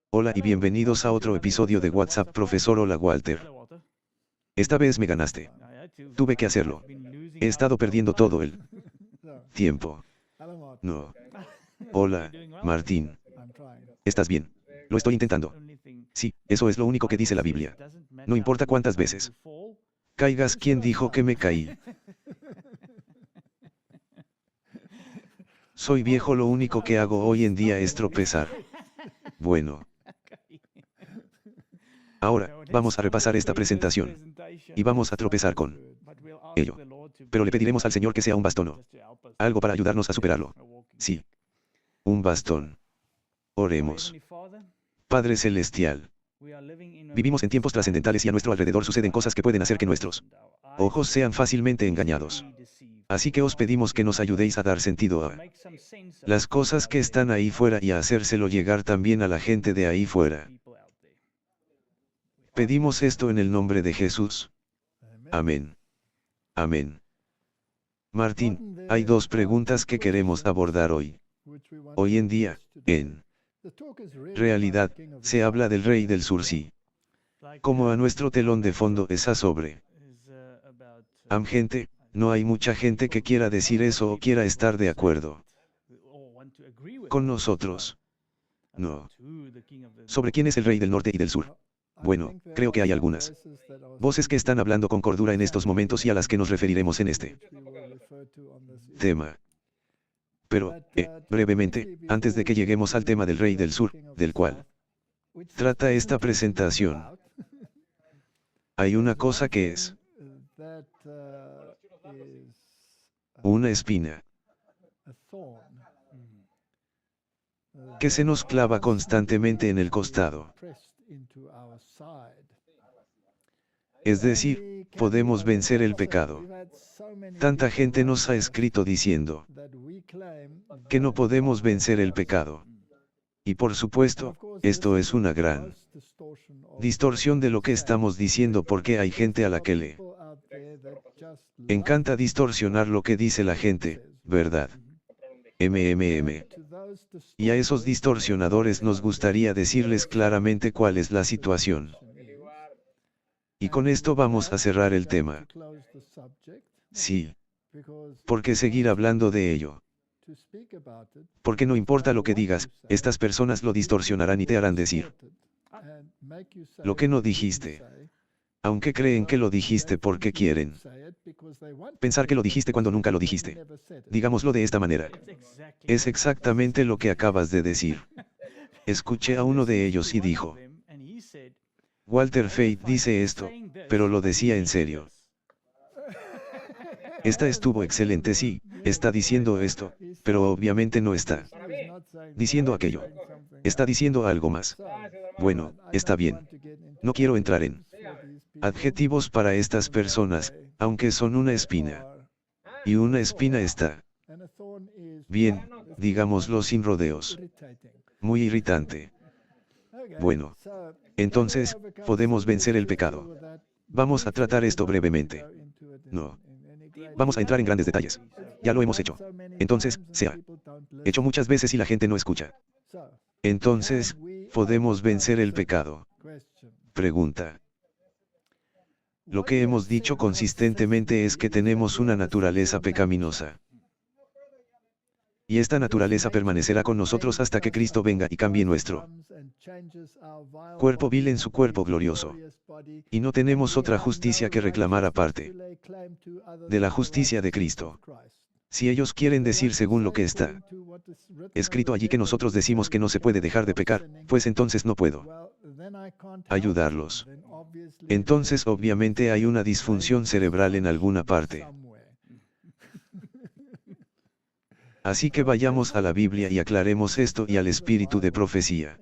Hola y bienvenidos a otro episodio de WhatsApp Profesor. Hola Walter. Esta vez me ganaste. Tuve que hacerlo. He estado perdiendo todo el tiempo. No. Hola, Martín. ¿Estás bien? Lo estoy intentando. Sí, eso es lo único que dice la Biblia. No importa cuántas veces caigas. ¿Quién dijo que me caí? Soy viejo, lo único que hago hoy en día es tropezar. Bueno. Ahora, vamos a repasar esta presentación. Y vamos a tropezar con ello. Pero le pediremos al Señor que sea un bastón o algo para ayudarnos a superarlo. Sí. Un bastón. Oremos. Padre Celestial. Vivimos en tiempos trascendentales y a nuestro alrededor suceden cosas que pueden hacer que nuestros ojos sean fácilmente engañados. Así que os pedimos que nos ayudéis a dar sentido a las cosas que están ahí fuera y a hacérselo llegar también a la gente de ahí fuera. Pedimos esto en el nombre de Jesús. Amén. Amén. Martín, hay dos preguntas que queremos abordar hoy. Hoy en día, en realidad, se habla del Rey del Sur, sí. Como a nuestro telón de fondo esa sobre. Gente, no hay mucha gente que quiera decir eso o quiera estar de acuerdo con nosotros. No. ¿Sobre quién es el Rey del Norte y del Sur? Bueno, creo que hay algunas voces que están hablando con cordura en estos momentos y a las que nos referiremos en este tema. Pero, brevemente, antes de que lleguemos al tema del Rey del Sur, del cual trata esta presentación, hay una cosa que es una espina que se nos clava constantemente en el costado. Es decir, podemos vencer el pecado. Tanta gente nos ha escrito diciendo que no podemos vencer el pecado. Y por supuesto, esto es una gran distorsión de lo que estamos diciendo, porque hay gente a la que le encanta distorsionar lo que dice la gente, ¿verdad? Y a esos distorsionadores nos gustaría decirles claramente cuál es la situación. Y con esto vamos a cerrar el tema. Sí. ¿Por qué seguir hablando de ello? Porque no importa lo que digas, estas personas lo distorsionarán y te harán decir lo que no dijiste. Aunque creen que lo dijiste porque quieren pensar que lo dijiste cuando nunca lo dijiste. Digámoslo de esta manera. Es exactamente lo que acabas de decir. Escuché a uno de ellos y dijo: Walter Fate dice esto, pero lo decía en serio. Esta estuvo excelente, sí, está diciendo esto, pero obviamente no está diciendo aquello. Está diciendo algo más. Bueno, está bien. No quiero entrar en adjetivos para estas personas, aunque son una espina. Y una espina está bien, digámoslo sin rodeos. Muy irritante. Bueno. Entonces, podemos vencer el pecado. Vamos a tratar esto brevemente. No. Vamos a entrar en grandes detalles. Ya lo hemos hecho. Entonces, se ha hecho muchas veces y la gente no escucha. Entonces, ¿podemos vencer el pecado? Pregunta. Lo que hemos dicho consistentemente es que tenemos una naturaleza pecaminosa. Y esta naturaleza permanecerá con nosotros hasta que Cristo venga y cambie nuestro cuerpo vil en su cuerpo glorioso. Y no tenemos otra justicia que reclamar aparte de la justicia de Cristo. Si ellos quieren decir según lo que está escrito allí que nosotros decimos que no se puede dejar de pecar, pues entonces no puedo ayudarlos. Entonces obviamente hay una disfunción cerebral en alguna parte. Así que vayamos a la Biblia y aclaremos esto y al espíritu de profecía.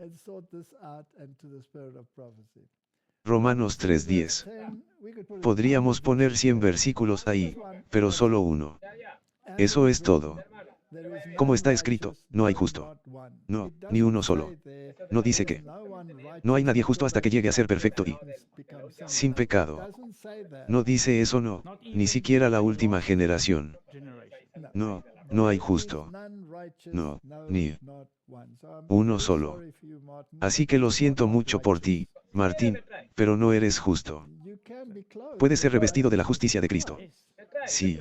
Romanos 3:10. Podríamos poner 100 versículos ahí, pero solo uno. Eso es todo. Como está escrito, no hay justo. No, ni uno solo. No dice que no hay nadie justo hasta que llegue a ser perfecto y sin pecado. No dice eso, no, ni siquiera la última generación. No, no hay justo. No, ni uno solo. Así que lo siento mucho por ti, Martín, pero no eres justo. Puedes ser revestido de la justicia de Cristo. Sí.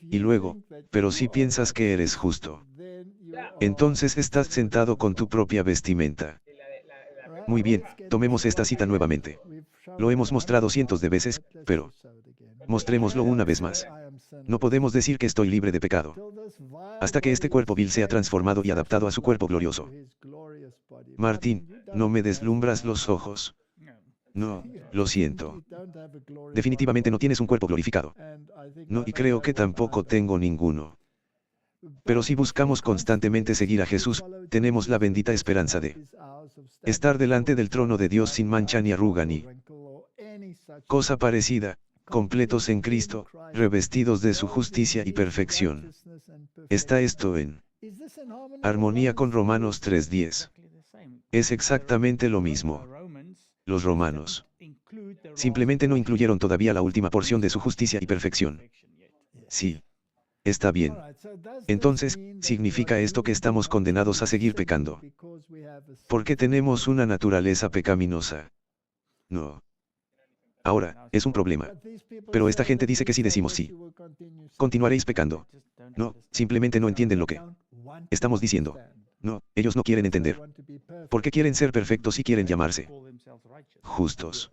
Y luego, pero si piensas que eres justo, entonces estás sentado con tu propia vestimenta. Muy bien, tomemos esta cita nuevamente. Lo hemos mostrado cientos de veces, pero mostrémoslo una vez más. No podemos decir que estoy libre de pecado, hasta que este cuerpo vil sea transformado y adaptado a su cuerpo glorioso. Martín, no me deslumbras los ojos. No, lo siento. Definitivamente no tienes un cuerpo glorificado. No, y creo que tampoco tengo ninguno. Pero si buscamos constantemente seguir a Jesús, tenemos la bendita esperanza de estar delante del trono de Dios sin mancha ni arruga ni cosa parecida, completos en Cristo, revestidos de su justicia y perfección. ¿Está esto en armonía con Romanos 3:10? Es exactamente lo mismo. Los romanos simplemente no incluyeron todavía la última porción de su justicia y perfección. Sí. Está bien. Entonces, ¿significa esto que estamos condenados a seguir pecando? Porque tenemos una naturaleza pecaminosa. No. Ahora, es un problema. Pero esta gente dice que si decimos sí, continuaréis pecando. No, simplemente no entienden lo que estamos diciendo. No, ellos no quieren entender. ¿Por qué quieren ser perfectos y quieren llamarse justos?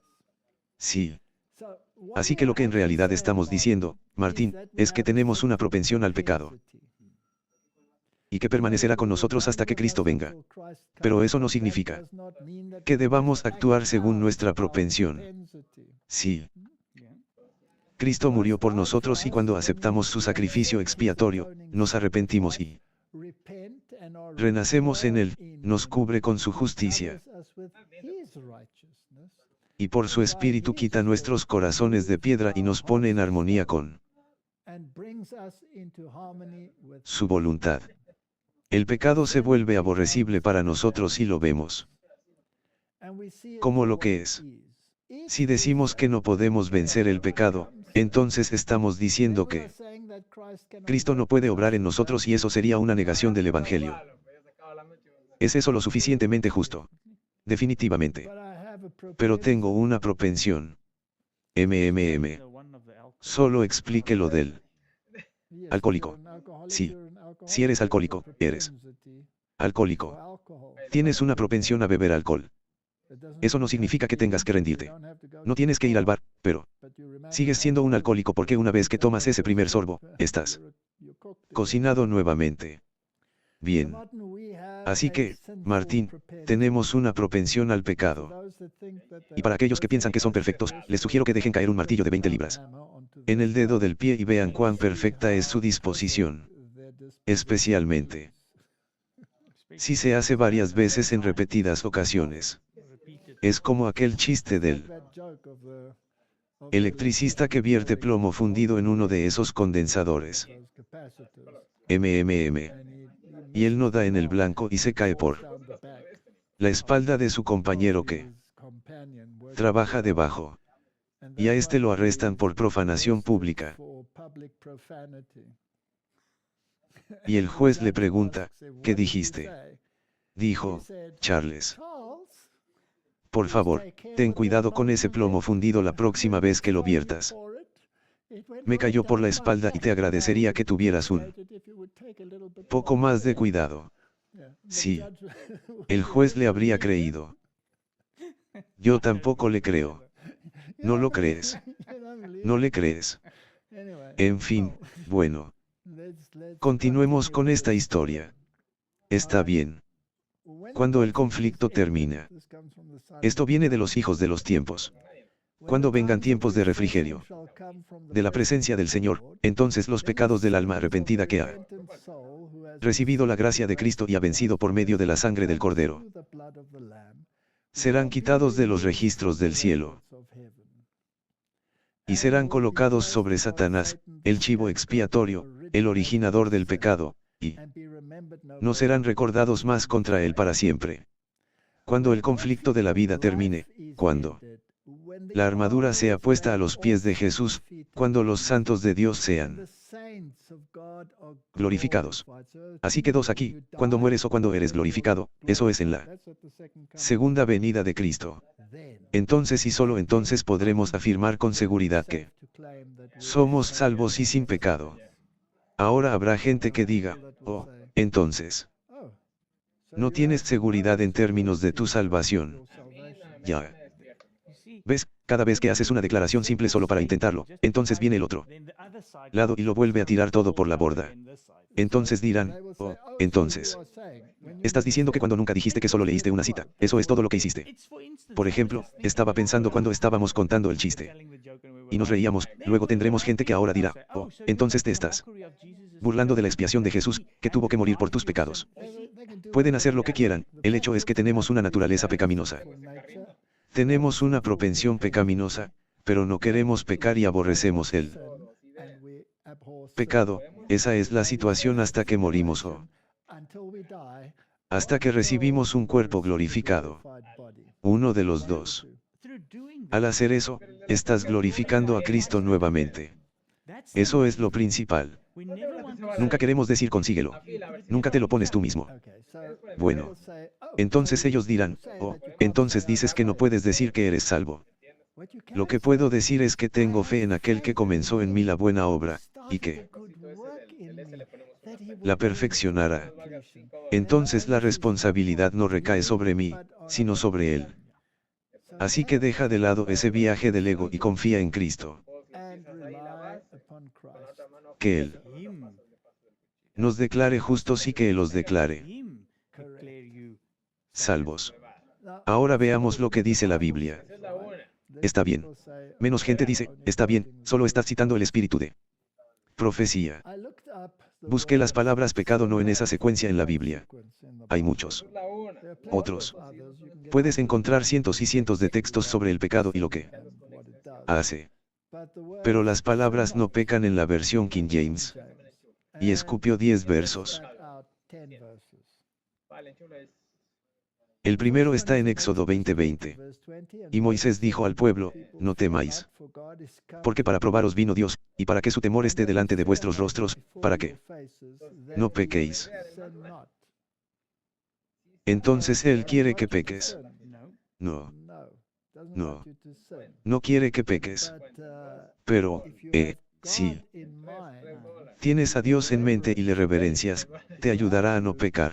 Sí. Así que lo que en realidad estamos diciendo, Martín, es que tenemos una propensión al pecado. Y que permanecerá con nosotros hasta que Cristo venga. Pero eso no significa que debamos actuar según nuestra propensión. Sí. Cristo murió por nosotros y cuando aceptamos su sacrificio expiatorio, nos arrepentimos y renacemos en Él, nos cubre con su justicia. Y por su Espíritu quita nuestros corazones de piedra y nos pone en armonía con su voluntad. El pecado se vuelve aborrecible para nosotros y lo vemos como lo que es. Si decimos que no podemos vencer el pecado, entonces estamos diciendo que Cristo no puede obrar en nosotros y eso sería una negación del Evangelio. ¿Es eso lo suficientemente justo? Definitivamente. Pero tengo una propensión. Solo explique lo del alcohólico. Sí. Si eres alcohólico, eres alcohólico. Tienes una propensión a beber alcohol. Eso no significa que tengas que rendirte. No tienes que ir al bar, pero sigues siendo un alcohólico porque una vez que tomas ese primer sorbo, estás cocinado nuevamente. Bien. Así que, Martín, tenemos una propensión al pecado. Y para aquellos que piensan que son perfectos, les sugiero que dejen caer un martillo de 20 libras en el dedo del pie y vean cuán perfecta es su disposición. Especialmente si se hace varias veces en repetidas ocasiones. Es como aquel chiste del electricista que vierte plomo fundido en uno de esos condensadores. Y él no da en el blanco y se cae por la espalda de su compañero que trabaja debajo. Y a este lo arrestan por profanación pública. Y el juez le pregunta, ¿qué dijiste? Dijo, Charles. Por favor, ten cuidado con ese plomo fundido la próxima vez que lo viertas. Me cayó por la espalda y te agradecería que tuvieras un poco más de cuidado. Sí. El juez le habría creído. Yo tampoco le creo. ¿No lo crees? ¿No le crees? En fin, bueno. Continuemos con esta historia. Está bien. Cuando el conflicto termina. Esto viene de los hijos de los tiempos. Cuando vengan tiempos de refrigerio, de la presencia del Señor, entonces los pecados del alma arrepentida que ha recibido la gracia de Cristo y ha vencido por medio de la sangre del Cordero, serán quitados de los registros del cielo y serán colocados sobre Satanás, el chivo expiatorio, el originador del pecado, y no serán recordados más contra él para siempre. Cuando el conflicto de la vida termine, cuando la armadura sea puesta a los pies de Jesús, cuando los santos de Dios sean glorificados. Así que dos aquí, cuando mueres o cuando eres glorificado, eso es en la segunda venida de Cristo. Entonces y solo entonces podremos afirmar con seguridad que somos salvos y sin pecado. Ahora habrá gente que diga, oh, entonces, no tienes seguridad en términos de tu salvación. Ya. ¿Ves? Cada vez que haces una declaración simple solo para intentarlo, entonces viene el otro lado y lo vuelve a tirar todo por la borda. Entonces dirán, oh, entonces, estás diciendo que cuando nunca dijiste que solo leíste una cita, eso es todo lo que hiciste. Por ejemplo, estaba pensando cuando estábamos contando el chiste. Y nos reíamos, luego tendremos gente que ahora dirá, oh, entonces te estás burlando de la expiación de Jesús, que tuvo que morir por tus pecados. Pueden hacer lo que quieran, el hecho es que tenemos una naturaleza pecaminosa. Tenemos una propensión pecaminosa, pero no queremos pecar y aborrecemos el pecado. Esa es la situación hasta que morimos o hasta que recibimos un cuerpo glorificado. Uno de los dos. Al hacer eso, estás glorificando a Cristo nuevamente. Eso es lo principal. Nunca queremos decir consíguelo. Nunca te lo pones tú mismo. Bueno. Entonces ellos dirán, oh, entonces dices que no puedes decir que eres salvo. Lo que puedo decir es que tengo fe en aquel que comenzó en mí la buena obra, y que la perfeccionará. Entonces la responsabilidad no recae sobre mí, sino sobre Él. Así que deja de lado ese viaje del ego y confía en Cristo. Que Él nos declare justos y que Él los declare salvos. Ahora veamos lo que dice la Biblia. Está bien. Menos gente dice, está bien, solo estás citando el espíritu de profecía. Busqué las palabras pecado no en esa secuencia en la Biblia. Hay muchos otros. Puedes encontrar cientos y cientos de textos sobre el pecado y lo que hace. Pero las palabras no pecan en la versión King James. Y escupió 10 versos. El primero está en Éxodo 20:20. Y Moisés dijo al pueblo, no temáis. Porque para probaros vino Dios, y para que su temor esté delante de vuestros rostros, para que no pequéis. Entonces Él quiere que peques. No. No. No quiere que peques. Pero, sí. Tienes a Dios en mente y le reverencias, te ayudará a no pecar.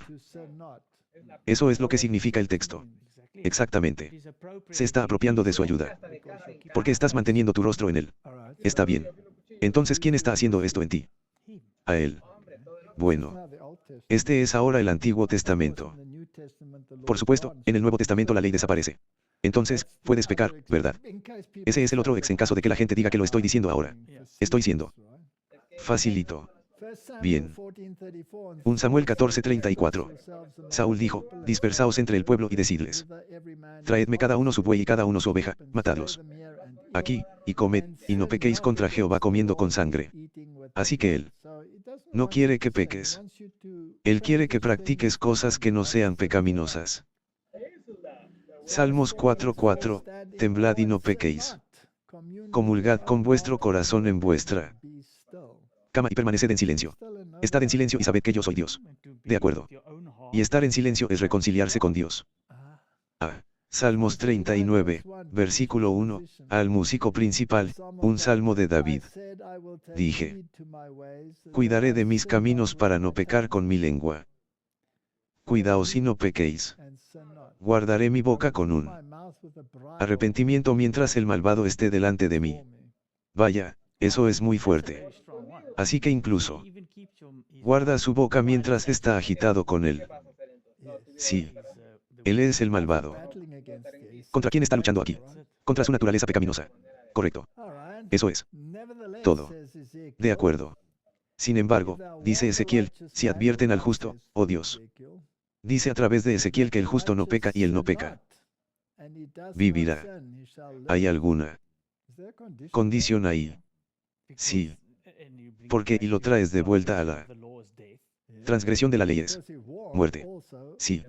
Eso es lo que significa el texto. Exactamente. Se está apropiando de su ayuda. Porque estás manteniendo tu rostro en Él. Está bien. Entonces, ¿quién está haciendo esto en ti? A Él. Bueno. Este es ahora el Antiguo Testamento. Por supuesto, en el Nuevo Testamento la ley desaparece. Entonces, puedes pecar, ¿verdad? Ese es el otro ex en caso de que la gente diga que lo estoy diciendo ahora. Estoy siendo facilito. Bien. 1 Samuel 14:34. Saúl dijo, dispersaos entre el pueblo y decidles. Traedme cada uno su buey y cada uno su oveja, matadlos aquí, y comed, y no pequéis contra Jehová comiendo con sangre. Así que Él no quiere que peques. Él quiere que practiques cosas que no sean pecaminosas. Salmos 4:4, temblad y no pequéis. Comulgad con vuestro corazón en vuestra cama y permaneced en silencio. Estad en silencio y sabed que yo soy Dios. De acuerdo. Y estar en silencio es reconciliarse con Dios. Salmos 39, versículo 1, al músico principal, un salmo de David. Dije, cuidaré de mis caminos para no pecar con mi lengua. Cuidaos y no pequéis. Guardaré mi boca con un arrepentimiento mientras el malvado esté delante de mí. Vaya, eso es muy fuerte. Así que incluso guarda su boca mientras está agitado con él. Sí. Él es el malvado. ¿Contra quién está luchando aquí? Contra su naturaleza pecaminosa. Correcto. Eso es todo. De acuerdo. Sin embargo, dice Ezequiel, si advierten al justo, oh Dios. Dice a través de Ezequiel que el justo no peca y él no peca. Vivirá. ¿Hay alguna condición ahí? Sí. Porque y lo traes de vuelta a la transgresión de la ley es muerte. Sí.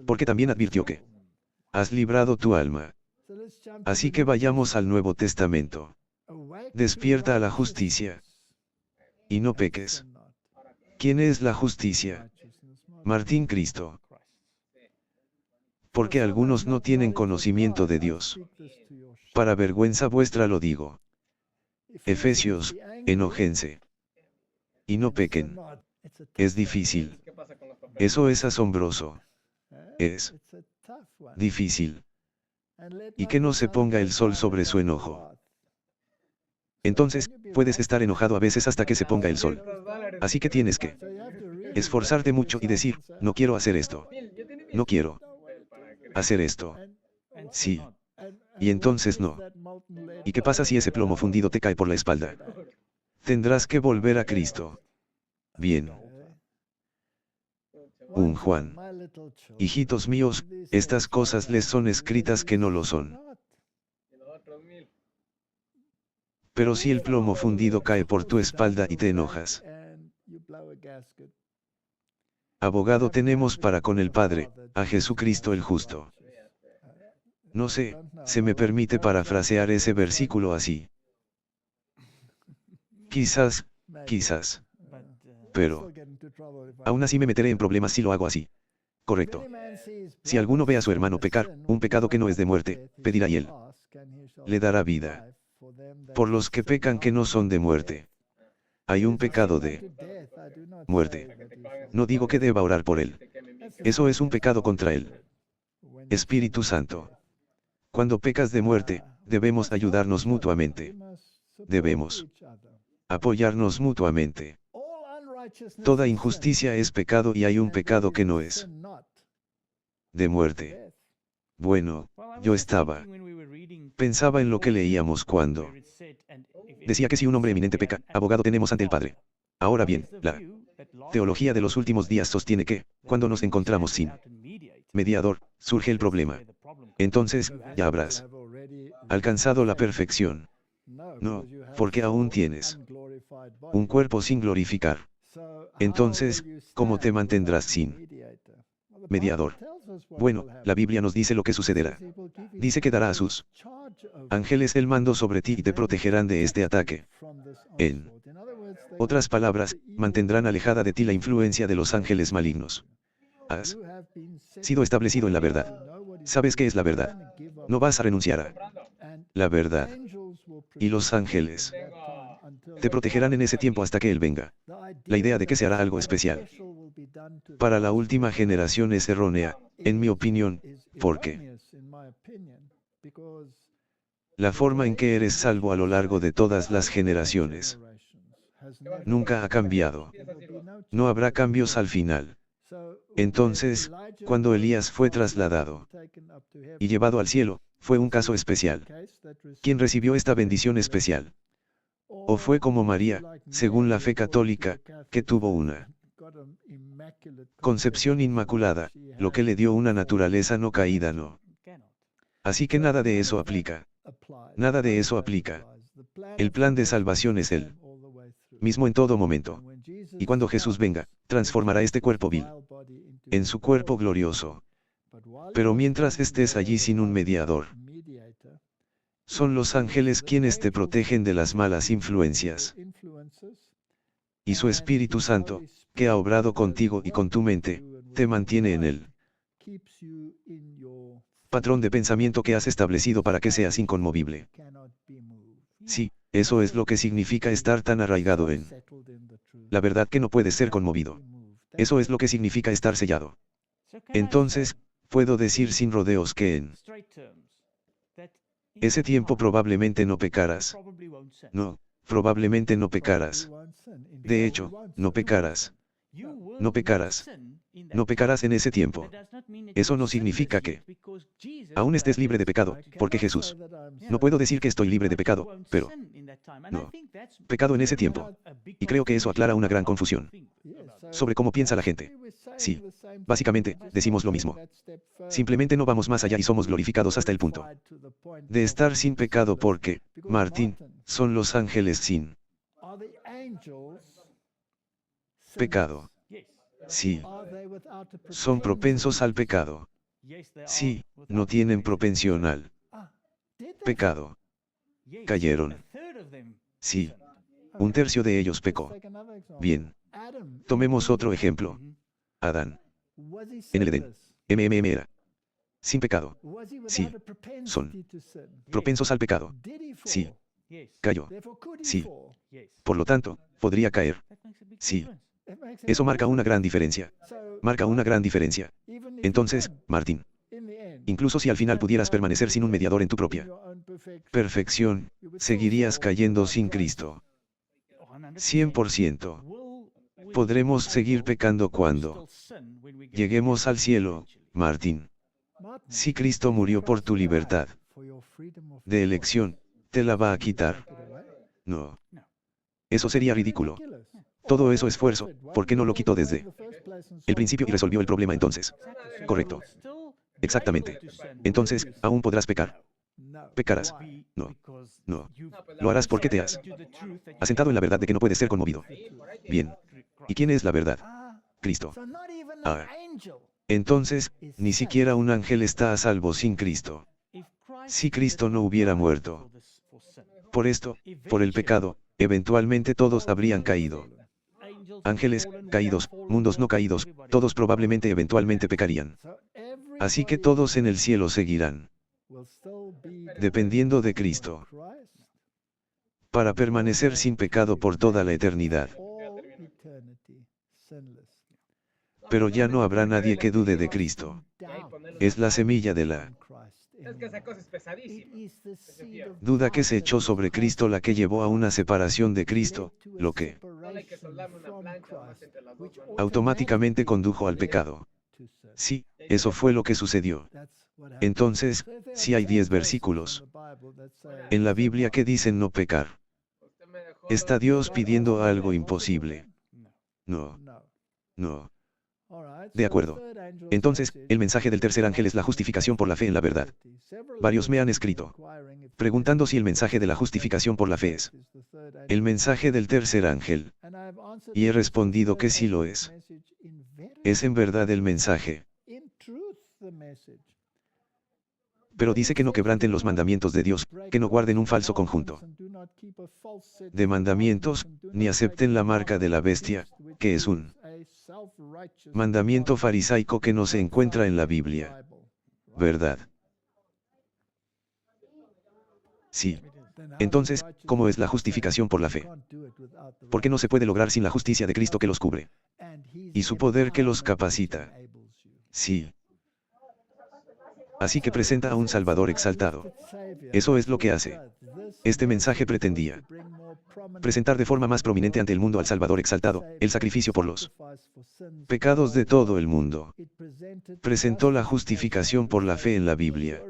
Porque también advirtió que has librado tu alma. Así que vayamos al Nuevo Testamento. Despierta a la justicia. Y no peques. ¿Quién es la justicia? Martín Cristo. Porque algunos no tienen conocimiento de Dios. Para vergüenza vuestra lo digo. Efesios, enójense. Y no pequen. Es difícil. Eso es asombroso. Es difícil. Y que no se ponga el sol sobre su enojo. Entonces, puedes estar enojado a veces hasta que se ponga el sol. Así que tienes que esforzarte mucho y decir, no quiero hacer esto. No quiero hacer esto. Sí. Y entonces no. ¿Y qué pasa si ese plomo fundido te cae por la espalda? Tendrás que volver a Cristo. Bien. Un Juan. Hijitos míos, estas cosas les son escritas que no lo son. Pero si el plomo fundido cae por tu espalda y te enojas. Abogado tenemos para con el Padre, a Jesucristo el justo. No sé, se me permite parafrasear ese versículo así. Quizás. Pero aún así me meteré en problemas si lo hago así. Correcto. Si alguno ve a su hermano pecar, un pecado que no es de muerte, pedirá y él le dará vida. Por los que pecan que no son de muerte. Hay un pecado de muerte. No digo que deba orar por él. Eso es un pecado contra él. Espíritu Santo. Cuando pecas de muerte, debemos ayudarnos mutuamente. Debemos apoyarnos mutuamente. Toda injusticia es pecado y hay un pecado que no es de muerte. Bueno, yo pensaba en lo que leíamos cuando decía que si un hombre eminente peca, abogado tenemos ante el Padre. Ahora bien, la teología de los últimos días sostiene que, cuando nos encontramos sin mediador, surge el problema. Entonces, ya habrás alcanzado la perfección. No, porque aún tienes un cuerpo sin glorificar. Entonces, ¿cómo te mantendrás sin mediador? Bueno, la Biblia nos dice lo que sucederá. Dice que dará a sus ángeles el mando sobre ti y te protegerán de este ataque. En otras palabras, mantendrán alejada de ti la influencia de los ángeles malignos. Has sido establecido en la verdad. ¿Sabes qué es la verdad? No vas a renunciar a la verdad. Y los ángeles te protegerán en ese tiempo hasta que Él venga. La idea de que se hará algo especial para la última generación es errónea, en mi opinión, porque la forma en que eres salvo a lo largo de todas las generaciones nunca ha cambiado. No habrá cambios al final. Entonces, cuando Elías fue trasladado y llevado al cielo, fue un caso especial. ¿Quién recibió esta bendición especial? ¿O fue como María, según la fe católica, que tuvo una concepción inmaculada, lo que le dio una naturaleza no caída? No. Así que nada de eso aplica. Nada de eso aplica. El plan de salvación es el mismo en todo momento. Y cuando Jesús venga, transformará este cuerpo vil en su cuerpo glorioso. Pero mientras estés allí sin un mediador, son los ángeles quienes te protegen de las malas influencias. Y su Espíritu Santo, que ha obrado contigo y con tu mente, te mantiene en el patrón de pensamiento que has establecido para que seas inconmovible. Sí, eso es lo que significa estar tan arraigado en la verdad que no puedes ser conmovido. Eso es lo que significa estar sellado. Entonces, puedo decir sin rodeos que en ese tiempo probablemente no pecarás. No, probablemente no pecarás. De hecho, no pecarás. No pecarás. No pecarás en ese tiempo. Eso no significa que aún estés libre de pecado, porque Jesús. No puedo decir que estoy libre de pecado, pero no. Pecado en ese tiempo. Y creo que eso aclara una gran confusión sobre cómo piensa la gente. Sí. Básicamente, decimos lo mismo. Simplemente no vamos más allá y somos glorificados hasta el punto de estar sin pecado porque, Martín, son los ángeles sin pecado. Sí. Son propensos al pecado. Sí, no tienen propensión al pecado. Cayeron. Sí. Un tercio de ellos pecó. Bien. Tomemos otro ejemplo. Adán. En el Edén. Era. Sin pecado. Sí. Son propensos al pecado. Sí. Cayó. Sí. Por lo tanto, podría caer. Sí. Eso marca una gran diferencia. Marca una gran diferencia. Entonces, Martín, incluso si al final pudieras permanecer sin un mediador en tu propia perfección, seguirías cayendo sin Cristo. 100%. Podremos seguir pecando cuando lleguemos al cielo, Martín. Si Cristo murió por tu libertad de elección, ¿te la va a quitar? No. Eso sería ridículo. Todo eso esfuerzo, ¿por qué no lo quitó desde el principio y resolvió el problema entonces? Correcto. Exactamente. Entonces, ¿aún podrás pecar? Pecarás. No. No. Lo harás porque te has asentado en la verdad de que no puedes ser conmovido. Bien. ¿Y quién es la verdad? Cristo. Ah. Entonces, ni siquiera un ángel está a salvo sin Cristo. Si Cristo no hubiera muerto por esto, por el pecado, eventualmente todos habrían caído. Ángeles, caídos, mundos no caídos, todos probablemente eventualmente pecarían. Así que todos en el cielo seguirán dependiendo de Cristo para permanecer sin pecado por toda la eternidad. Pero ya no habrá nadie que dude de Cristo. Es la semilla de la duda que se echó sobre Cristo la que llevó a una separación de Cristo, lo que automáticamente condujo al pecado. Sí, eso fue lo que sucedió. Entonces, si hay 10 versículos en la Biblia que dicen no pecar, ¿está Dios pidiendo algo imposible? No. No. De acuerdo. Entonces, el mensaje del tercer ángel es la justificación por la fe en la verdad. Varios me han escrito preguntando si el mensaje de la justificación por la fe es el mensaje del tercer ángel. Y he respondido que sí lo es. Es en verdad el mensaje. Pero dice que no quebranten los mandamientos de Dios, que no guarden un falso conjunto de mandamientos, ni acepten la marca de la bestia, que es un mandamiento farisaico que no se encuentra en la Biblia. ¿Verdad? Sí. Entonces, ¿cómo es la justificación por la fe? ¿Por qué no se puede lograr sin la justicia de Cristo que los cubre? Y su poder que los capacita. Sí. Así que presenta a un Salvador exaltado. Eso es lo que hace. Este mensaje pretendía presentar de forma más prominente ante el mundo al Salvador exaltado, el sacrificio por los pecados de todo el mundo. Presentó la justificación por la fe en la Biblia.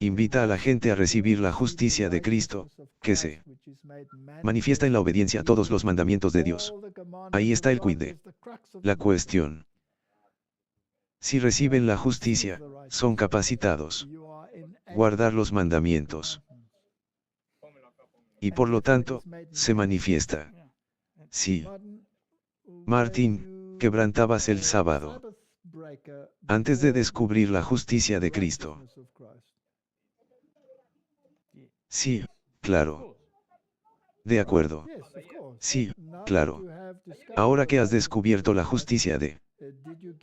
Invita a la gente a recibir la justicia de Cristo, que se manifiesta en la obediencia a todos los mandamientos de Dios. Ahí está el quid de la cuestión. Si reciben la justicia, son capacitados a guardar los mandamientos. Y por lo tanto, se manifiesta. Sí. Martín, quebrantabas el sábado antes de descubrir la justicia de Cristo. Sí, claro. De acuerdo. Sí, claro. Ahora que has descubierto la justicia de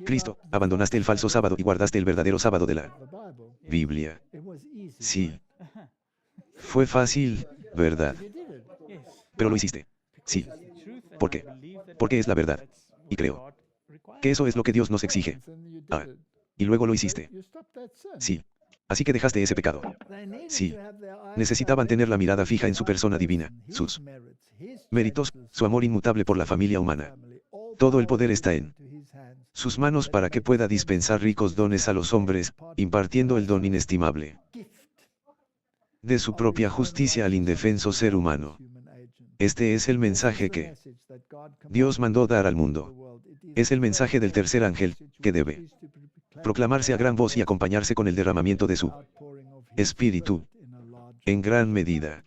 Cristo, abandonaste el falso sábado y guardaste el verdadero sábado de la Biblia. Sí. Fue fácil, ¿verdad? Pero lo hiciste. Sí. ¿Por qué? Porque es la verdad. Y creo que eso es lo que Dios nos exige. Ah. Y luego lo hiciste. Sí. Así que dejaste ese pecado. Sí. Necesitaban tener la mirada fija en su persona divina, sus méritos, su amor inmutable por la familia humana. Todo el poder está en sus manos para que pueda dispensar ricos dones a los hombres, impartiendo el don inestimable de su propia justicia al indefenso ser humano. Este es el mensaje que Dios mandó dar al mundo. Es el mensaje del tercer ángel, que debe proclamarse a gran voz y acompañarse con el derramamiento de su espíritu, en gran medida.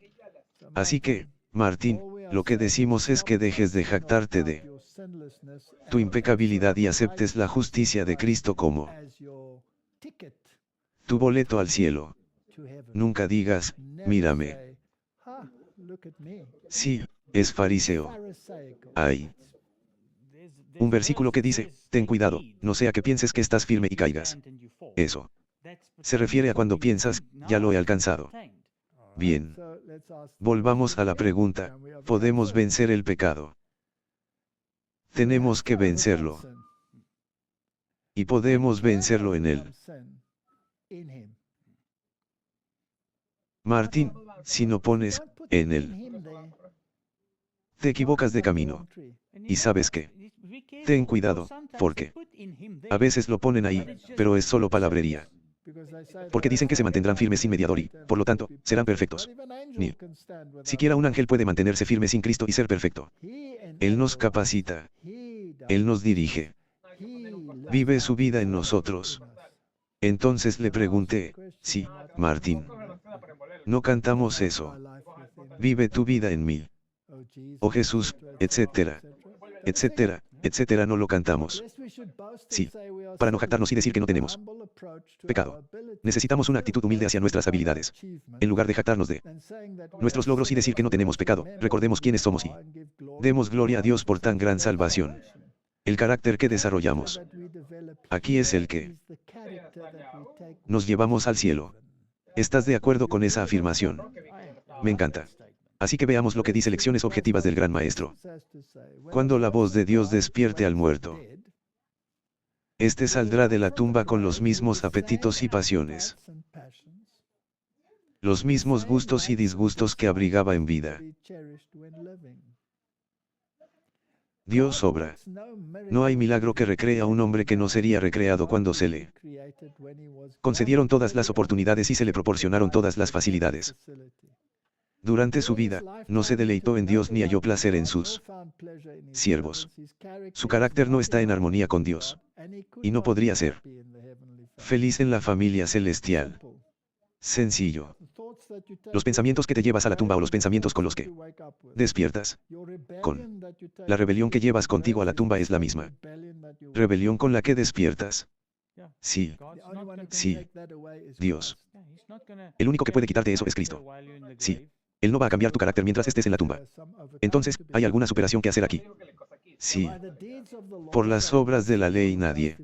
Así que, Martín, lo que decimos es que dejes de jactarte de tu impecabilidad y aceptes la justicia de Cristo como tu boleto al cielo. Nunca digas, mírame. Sí, es fariseo. Ay. Un versículo que dice, ten cuidado, no sea que pienses que estás firme y caigas. Eso se refiere a cuando piensas, ya lo he alcanzado. Bien. Volvamos a la pregunta, ¿podemos vencer el pecado? Tenemos que vencerlo. Y podemos vencerlo en Él. Martín, si no pones, en Él, te equivocas de camino. ¿Y sabes qué? Ten cuidado, porque a veces lo ponen ahí, pero es solo palabrería. Porque dicen que se mantendrán firmes sin mediador y, por lo tanto, serán perfectos. Ni siquiera un ángel puede mantenerse firme sin Cristo y ser perfecto. Él nos capacita. Él nos dirige. Vive su vida en nosotros. Entonces le pregunté, sí, Martín. No cantamos eso. Vive tu vida en mí. Oh Jesús, etcétera. Etcétera, etcétera, no lo cantamos. Sí. Para no jactarnos y decir que no tenemos pecado. Necesitamos una actitud humilde hacia nuestras habilidades. En lugar de jactarnos de nuestros logros y decir que no tenemos pecado, recordemos quiénes somos y demos gloria a Dios por tan gran salvación. El carácter que desarrollamos. Aquí es el que nos llevamos al cielo. ¿Estás de acuerdo con esa afirmación? Me encanta. Así que veamos lo que dice Lecciones Objetivas del Gran Maestro. Cuando la voz de Dios despierte al muerto, este saldrá de la tumba con los mismos apetitos y pasiones, los mismos gustos y disgustos que abrigaba en vida. Dios obra. No hay milagro que recree a un hombre que no sería recreado cuando se le concedieron todas las oportunidades y se le proporcionaron todas las facilidades. Durante su vida, no se deleitó en Dios ni halló placer en sus siervos. Su carácter no está en armonía con Dios. Y no podría ser feliz en la familia celestial. Sencillo. Los pensamientos que te llevas a la tumba o los pensamientos con los que despiertas. Con la rebelión que llevas contigo a la tumba es la misma. Rebelión con la que despiertas. Sí. Sí. Dios. El único que puede quitarte eso es Cristo. Sí. Él no va a cambiar tu carácter mientras estés en la tumba. Entonces, ¿hay alguna superación que hacer aquí? Sí. Por las obras de la ley nadie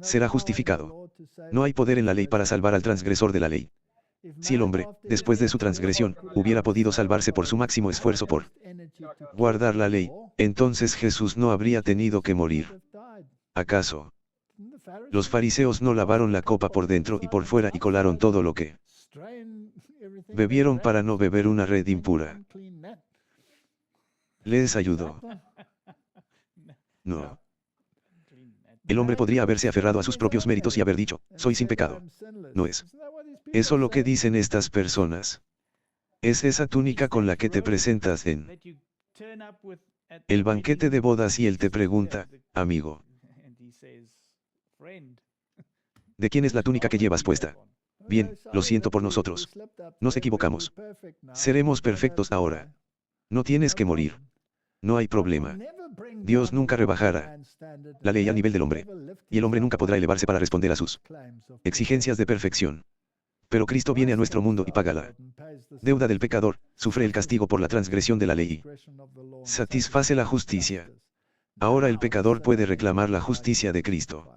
será justificado. No hay poder en la ley para salvar al transgresor de la ley. Si el hombre, después de su transgresión, hubiera podido salvarse por su máximo esfuerzo por guardar la ley, entonces Jesús no habría tenido que morir. ¿Acaso? Los fariseos no lavaron la copa por dentro y por fuera y colaron todo lo que bebieron para no beber una red impura. ¿Les ayudó? No. El hombre podría haberse aferrado a sus propios méritos y haber dicho, soy sin pecado. No es eso lo que dicen estas personas. Es esa túnica con la que te presentas en el banquete de bodas y él te pregunta, amigo, ¿de quién es la túnica que llevas puesta? Bien, lo siento por nosotros. Nos equivocamos. Seremos perfectos ahora. No tienes que morir. No hay problema. Dios nunca rebajará la ley al nivel del hombre. Y el hombre nunca podrá elevarse para responder a sus exigencias de perfección. Pero Cristo viene a nuestro mundo y paga la deuda del pecador, sufre el castigo por la transgresión de la ley y satisface la justicia. Ahora el pecador puede reclamar la justicia de Cristo.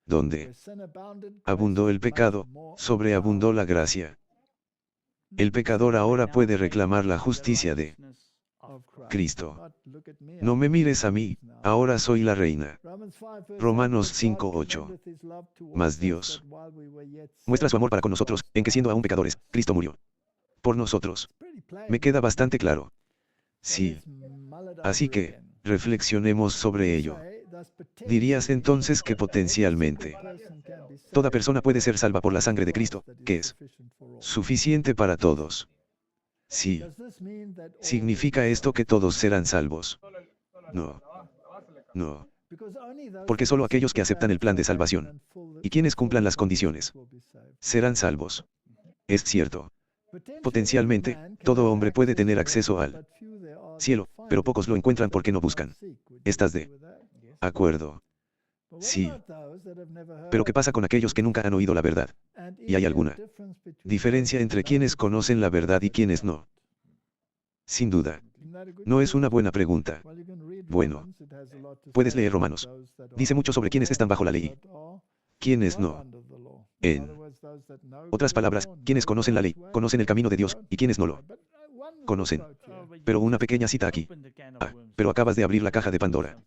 Donde abundó el pecado, sobreabundó la gracia. El pecador ahora puede reclamar la justicia de Cristo. No me mires a mí, ahora soy la reina. Romanos 5:8. Mas Dios muestra su amor para con nosotros, en que siendo aún pecadores, Cristo murió por nosotros. Me queda bastante claro. Sí. Así que, reflexionemos sobre ello. Dirías entonces que potencialmente toda persona puede ser salva por la sangre de Cristo, que es suficiente para todos. Sí. ¿Significa esto que todos serán salvos? No. No. Porque solo aquellos que aceptan el plan de salvación y quienes cumplan las condiciones serán salvos. Es cierto. Potencialmente, todo hombre puede tener acceso al cielo, pero pocos lo encuentran porque no buscan. ¿Estás de acuerdo? Sí. Pero ¿qué pasa con aquellos que nunca han oído la verdad? ¿Y hay alguna diferencia entre quienes conocen la verdad y quienes no? Sin duda. No es una buena pregunta. Bueno, puedes leer Romanos. Dice mucho sobre quienes están bajo la ley. Quienes no. En otras palabras, quienes conocen la ley, conocen el camino de Dios, y quienes no lo conocen. Pero una pequeña cita aquí. Pero acabas de abrir la caja de Pandora.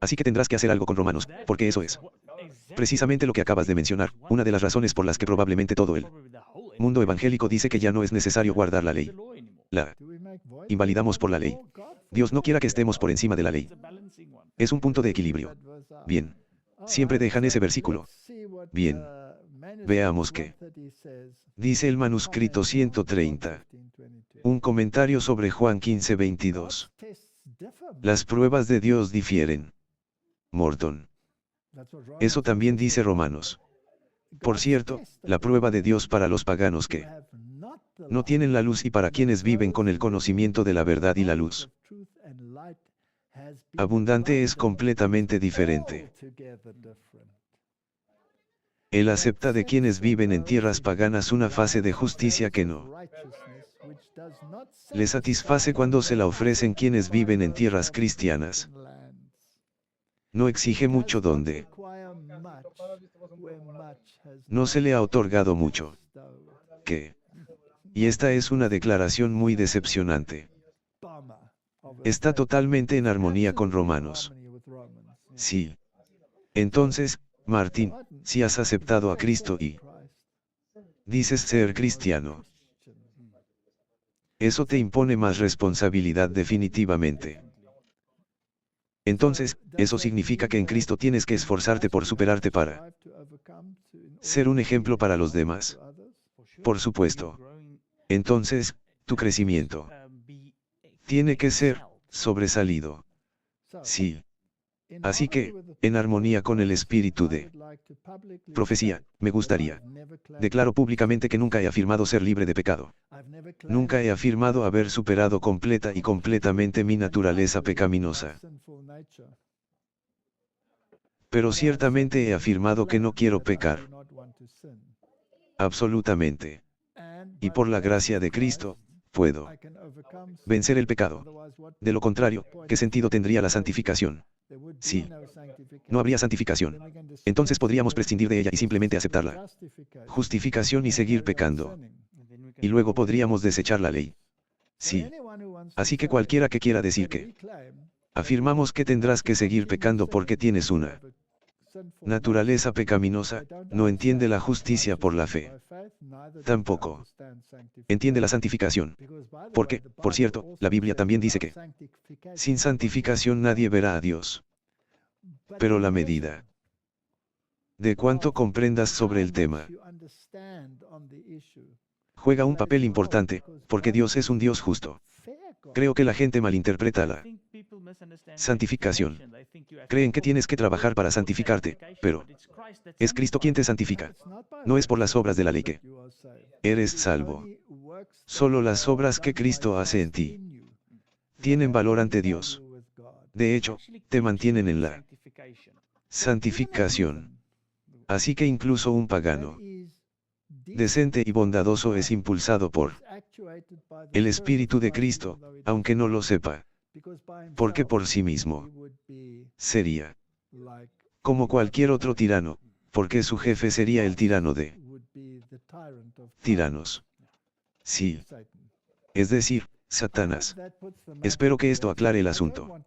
Así que tendrás que hacer algo con Romanos, porque eso es precisamente lo que acabas de mencionar, una de las razones por las que probablemente todo el mundo evangélico dice que ya no es necesario guardar la ley. La invalidamos por la ley. Dios no quiera que estemos por encima de la ley. Es un punto de equilibrio. Bien. Siempre dejan ese versículo. Bien. Veamos qué dice el manuscrito 130. Un comentario sobre Juan 15:22. Las pruebas de Dios difieren. Morton. Eso también dice Romanos. Por cierto, la prueba de Dios para los paganos que no tienen la luz y para quienes viven con el conocimiento de la verdad y la luz abundante es completamente diferente. Él acepta de quienes viven en tierras paganas una fase de justicia que no le satisface cuando se la ofrecen quienes viven en tierras cristianas. No exige mucho donde no se le ha otorgado mucho. ¿Qué? Y esta es una declaración muy decepcionante. Está totalmente en armonía con Romanos. Sí. Entonces, Martín, si has aceptado a Cristo y dices ser cristiano, eso te impone más responsabilidad definitivamente. Entonces, eso significa que en Cristo tienes que esforzarte por superarte para ser un ejemplo para los demás. Por supuesto. Entonces, tu crecimiento tiene que ser sobresalido. Sí. Así que, en armonía con el espíritu de profecía, me gustaría. Declaro públicamente que nunca he afirmado ser libre de pecado. Nunca he afirmado haber superado completa y completamente mi naturaleza pecaminosa. Pero ciertamente he afirmado que no quiero pecar. Absolutamente. Y por la gracia de Cristo, puedo vencer el pecado. De lo contrario, ¿qué sentido tendría la santificación? Sí. No habría santificación. Entonces podríamos prescindir de ella y simplemente aceptarla. Justificación y seguir pecando. Y luego podríamos desechar la ley. Sí. Así que cualquiera que quiera decir que afirmamos que tendrás que seguir pecando porque tienes una naturaleza pecaminosa, no entiende la justicia por la fe. Tampoco entiende la santificación. Porque, por cierto, la Biblia también dice que sin santificación nadie verá a Dios. Pero la medida de cuánto comprendas sobre el tema juega un papel importante, porque Dios es un Dios justo. Creo que la gente malinterpreta la santificación. Creen que tienes que trabajar para santificarte, pero es Cristo quien te santifica. No es por las obras de la ley que eres salvo. Solo las obras que Cristo hace en ti tienen valor ante Dios. De hecho, te mantienen en la santificación. Así que incluso un pagano decente y bondadoso es impulsado por el Espíritu de Cristo, aunque no lo sepa. Porque por sí mismo sería como cualquier otro tirano, porque su jefe sería el tirano de tiranos. Sí. Es decir, Satanás. Espero que esto aclare el asunto.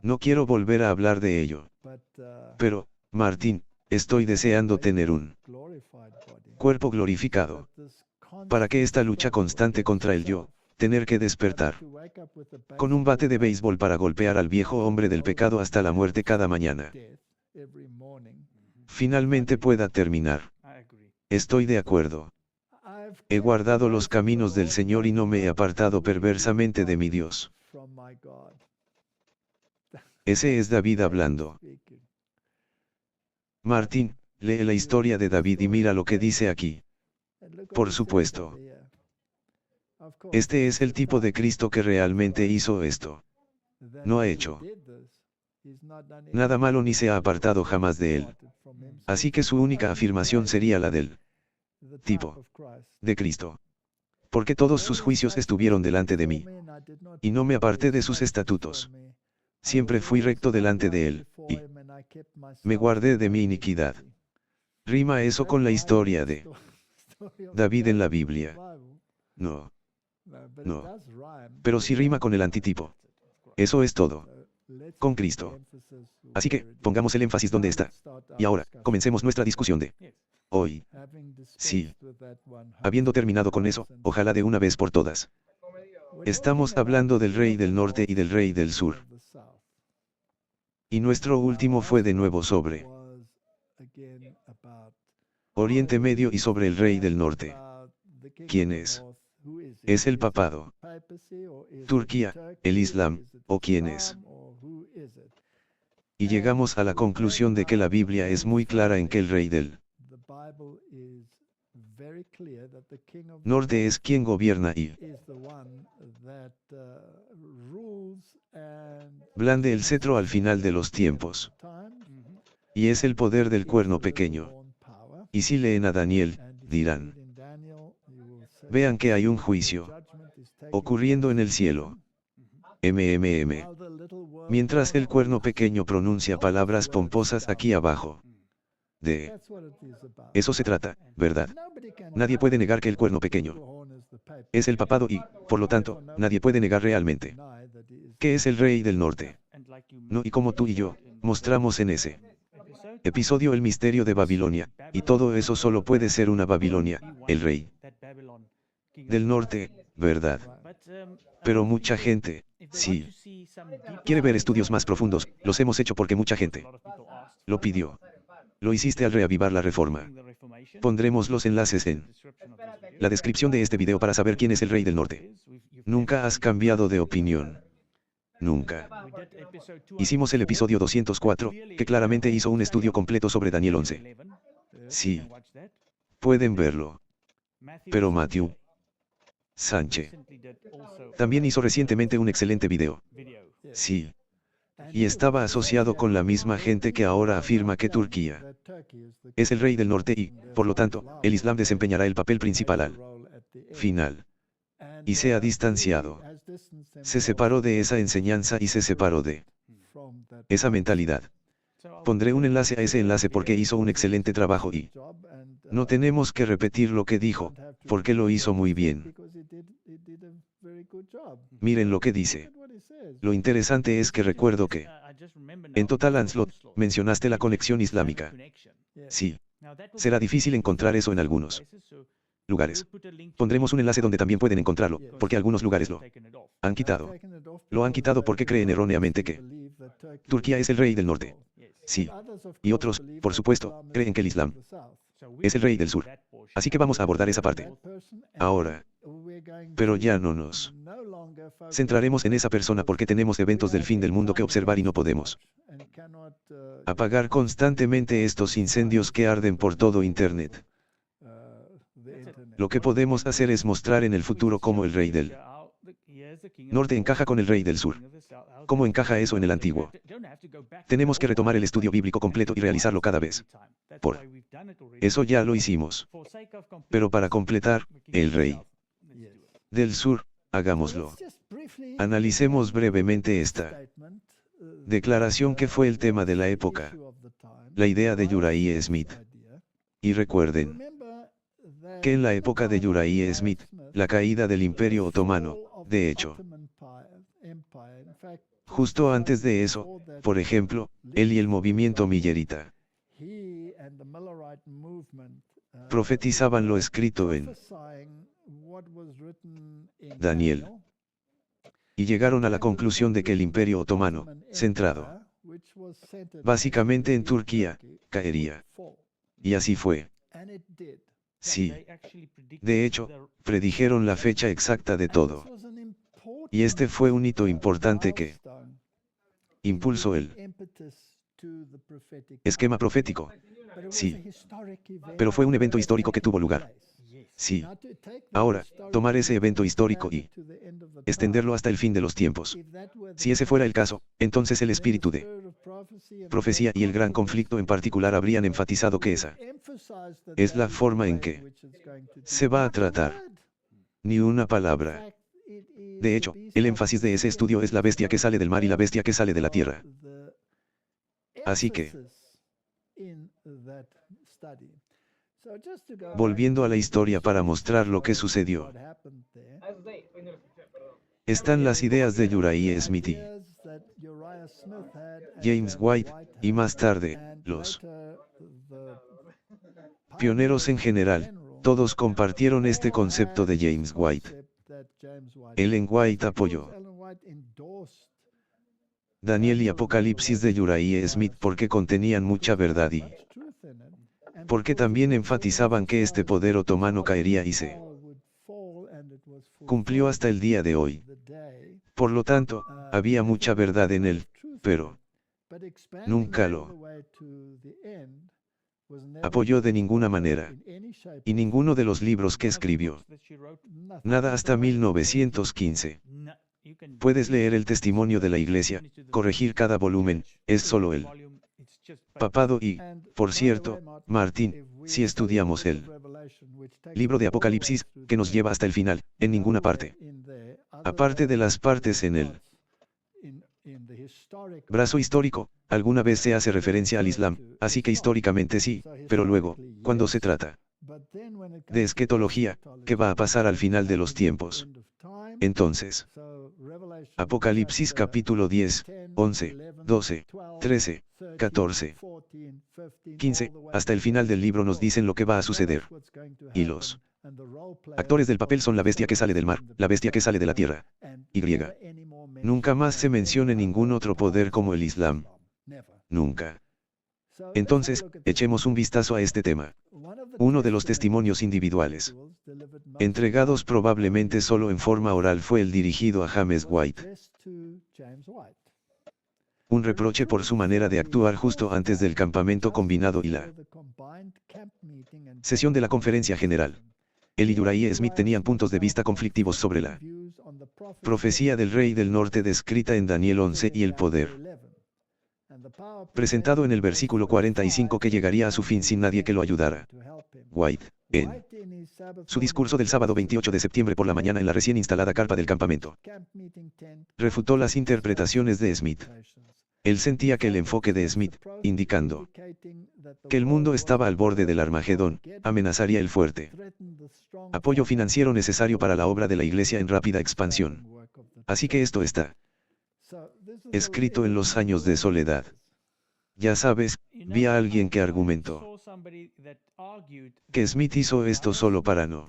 No quiero volver a hablar de ello. Pero, Martín, estoy deseando tener un cuerpo glorificado. Para que esta lucha constante contra el yo, tener que despertar con un bate de béisbol para golpear al viejo hombre del pecado hasta la muerte cada mañana, finalmente pueda terminar. Estoy de acuerdo. He guardado los caminos del Señor y no me he apartado perversamente de mi Dios. Ese es David hablando. Martín, lee la historia de David y mira lo que dice aquí. Por supuesto. Este es el tipo de Cristo que realmente hizo esto. No ha hecho nada malo ni se ha apartado jamás de él. Así que su única afirmación sería la del tipo de Cristo. porque todos sus juicios estuvieron delante de mí, y no me aparté de sus estatutos. Siempre fui recto delante de él, y me guardé de mi iniquidad. ¿Rima eso con la historia de David en la Biblia? No. No. Pero sí rima con el antitipo. Eso es todo. Con Cristo. Así que, pongamos el énfasis donde está. Y ahora, comencemos nuestra discusión de hoy. Sí. Habiendo terminado con eso, ojalá de una vez por todas. Estamos hablando del rey del norte y del rey del sur. Y nuestro último fue de nuevo sobre Oriente Medio y sobre el rey del norte. ¿Quién es? ¿Es el papado? ¿Turquía, el Islam, o quién es? Y llegamos a la conclusión de que la Biblia es muy clara en que el rey del norte es quien gobierna y blande el cetro al final de los tiempos. Y es el poder del cuerno pequeño. Y si leen a Daniel, dirán: vean que hay un juicio ocurriendo en el cielo. Mientras el cuerno pequeño pronuncia palabras pomposas aquí abajo. De eso se trata, ¿verdad? Nadie puede negar que el cuerno pequeño es el papado y, por lo tanto, nadie puede negar realmente que es el rey del norte. No, y como tú y yo mostramos en ese episodio el misterio de Babilonia, y todo eso solo puede ser una Babilonia, el rey del norte, ¿verdad? Pero mucha gente, sí, quiere ver estudios más profundos. Los hemos hecho porque mucha gente lo pidió. Lo hiciste al reavivar la reforma. Pondremos los enlaces en la descripción de este video para saber quién es el rey del norte. Nunca has cambiado de opinión. Nunca. Hicimos el episodio 204, que claramente hizo un estudio completo sobre Daniel 11. Sí. Pueden verlo. Pero Matthew Sánchez también hizo recientemente un excelente video. Sí. Y estaba asociado con la misma gente que ahora afirma que Turquía es el rey del norte y, por lo tanto, el Islam desempeñará el papel principal al final. Y se ha distanciado. Se separó de esa enseñanza y se separó de esa mentalidad. Pondré un enlace a ese enlace porque hizo un excelente trabajo y no tenemos que repetir lo que dijo, porque lo hizo muy bien. Miren lo que dice. Lo interesante es que recuerdo que en Total Onslaught mencionaste la conexión islámica. Sí. Será difícil encontrar eso en algunos lugares. Pondremos un enlace donde también pueden encontrarlo, porque algunos lugares lo han quitado. Lo han quitado porque creen erróneamente que Turquía es el rey del norte. Sí. Y otros, por supuesto, creen que el Islam es el rey del sur. Así que vamos a abordar esa parte ahora. Pero ya no nos centraremos en esa persona porque tenemos eventos del fin del mundo que observar y no podemos apagar constantemente estos incendios que arden por todo Internet. Lo que podemos hacer es mostrar en el futuro cómo el rey del norte encaja con el rey del sur. ¿Cómo encaja eso en el antiguo? Tenemos que retomar el estudio bíblico completo y realizarlo cada vez. Por eso ya lo hicimos. Pero para completar, el rey del sur, hagámoslo. Analicemos brevemente esta declaración que fue el tema de la época. La idea de Uriah Smith. Y recuerden que en la época de Uriah Smith, la caída del Imperio Otomano, de hecho, justo antes de eso, por ejemplo, él y el movimiento millerita profetizaban lo escrito en Daniel. Y llegaron a la conclusión de que el Imperio Otomano, centrado básicamente en Turquía, caería. Y así fue. Sí. De hecho, predijeron la fecha exacta de todo. Y este fue un hito importante que impulsó el esquema profético. Sí. Pero fue un evento histórico que tuvo lugar. Sí. Ahora, tomar ese evento histórico y extenderlo hasta el fin de los tiempos. Si ese fuera el caso, entonces el espíritu de profecía y el gran conflicto en particular habrían enfatizado que esa es la forma en que se va a tratar. Ni una palabra. De hecho, el énfasis de ese estudio es la bestia que sale del mar y la bestia que sale de la tierra. Así que, volviendo a la historia para mostrar lo que sucedió, están las ideas de Uriah Smith y James White, y más tarde, los pioneros en general, todos compartieron este concepto de James White. Ellen White apoyó Daniel y Apocalipsis de Uriah Smith porque contenían mucha verdad y porque también enfatizaban que este poder otomano caería y se cumplió hasta el día de hoy. Por lo tanto, había mucha verdad en él, pero nunca lo apoyó de ninguna manera. Y ninguno de los libros que escribió. Nada hasta 1915. Puedes leer el testimonio de la Iglesia, corregir cada volumen, es solo el papado y, por cierto, Martín, si estudiamos el libro de Apocalipsis, que nos lleva hasta el final, en ninguna parte. Aparte de las partes en el brazo histórico, alguna vez se hace referencia al Islam, así que históricamente sí, pero luego, cuando se trata de escatología, ¿qué va a pasar al final de los tiempos? Entonces, Apocalipsis capítulo 10, 11, 12, 13, 14, 15, hasta el final del libro nos dicen lo que va a suceder. Y los actores del papel son la bestia que sale del mar, la bestia que sale de la tierra. Y. Nunca más se mencione ningún otro poder como el Islam. Nunca. Entonces, echemos un vistazo a este tema. Uno de los testimonios individuales, entregados probablemente solo en forma oral, fue el dirigido a James White. Un reproche por su manera de actuar justo antes del campamento combinado y la sesión de la conferencia general. Él y Uriah Smith tenían puntos de vista conflictivos sobre la profecía del rey del norte descrita en Daniel 11 y el poder presentado en el versículo 45 que llegaría a su fin sin nadie que lo ayudara. White, en su discurso del sábado 28 de septiembre por la mañana en la recién instalada carpa del campamento, refutó las interpretaciones de Smith. Él sentía que el enfoque de Smith, indicando que el mundo estaba al borde del Armagedón, amenazaría el fuerte apoyo financiero necesario para la obra de la Iglesia en rápida expansión. Así que esto está escrito en los años de soledad. Ya sabes, vi a alguien que argumentó que Smith hizo esto solo para no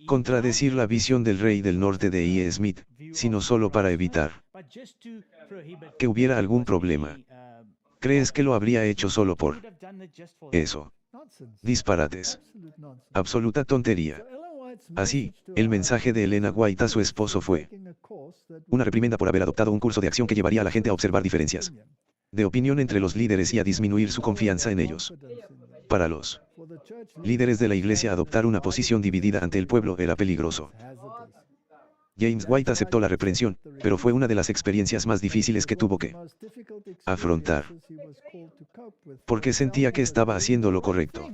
contradecir la visión del rey del norte de I. Smith, sino solo para evitar que hubiera algún problema. ¿Crees que lo habría hecho solo por eso? Disparates. Absoluta tontería. Así, el mensaje de Elena White a su esposo fue una reprimenda por haber adoptado un curso de acción que llevaría a la gente a observar diferencias de opinión entre los líderes y a disminuir su confianza en ellos. Para los líderes de la Iglesia, adoptar una posición dividida ante el pueblo era peligroso. James White aceptó la reprensión, pero fue una de las experiencias más difíciles que tuvo que afrontar. Porque sentía que estaba haciendo lo correcto.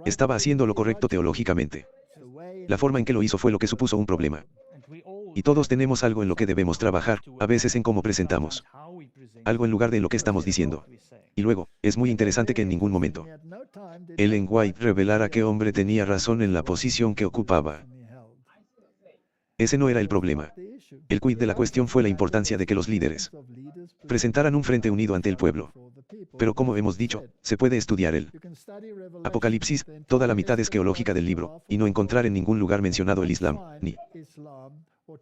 Estaba haciendo lo correcto teológicamente. La forma en que lo hizo fue lo que supuso un problema. Y todos tenemos algo en lo que debemos trabajar, a veces en cómo presentamos algo en lugar de en lo que estamos diciendo. Y luego, es muy interesante que en ningún momento Ellen White revelara qué hombre tenía razón en la posición que ocupaba. Ese no era el problema. El quid de la cuestión fue la importancia de que los líderes presentaran un frente unido ante el pueblo. Pero como hemos dicho, se puede estudiar el Apocalipsis, toda la mitad esqueológica del libro, y no encontrar en ningún lugar mencionado el Islam, ni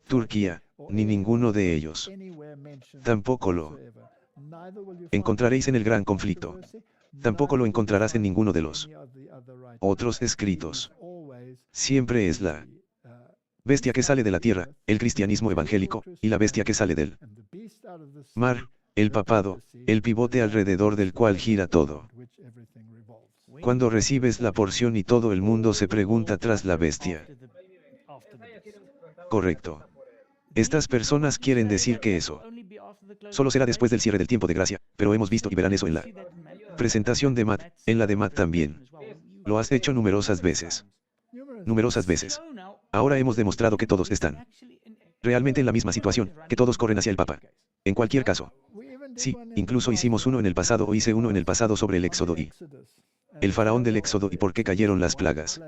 Turquía, ni ninguno de ellos. Tampoco lo encontraréis en el gran conflicto. Tampoco lo encontrarás en ninguno de los otros escritos. Siempre es la bestia que sale de la tierra, el cristianismo evangélico, y la bestia que sale del mar, el papado, el pivote alrededor del cual gira todo. Cuando recibes la porción y todo el mundo se pregunta tras la bestia. Correcto. Estas personas quieren decir que eso solo será después del cierre del tiempo de gracia, pero hemos visto y verán eso en la presentación de Matt, en la de Matt también. Lo has hecho numerosas veces. Numerosas veces. Ahora hemos demostrado que todos están realmente en la misma situación, que todos corren hacia el Papa. En cualquier caso. Sí, incluso hicimos uno en el pasado o hice uno en el pasado sobre el Éxodo y el faraón del Éxodo y por qué cayeron las plagas.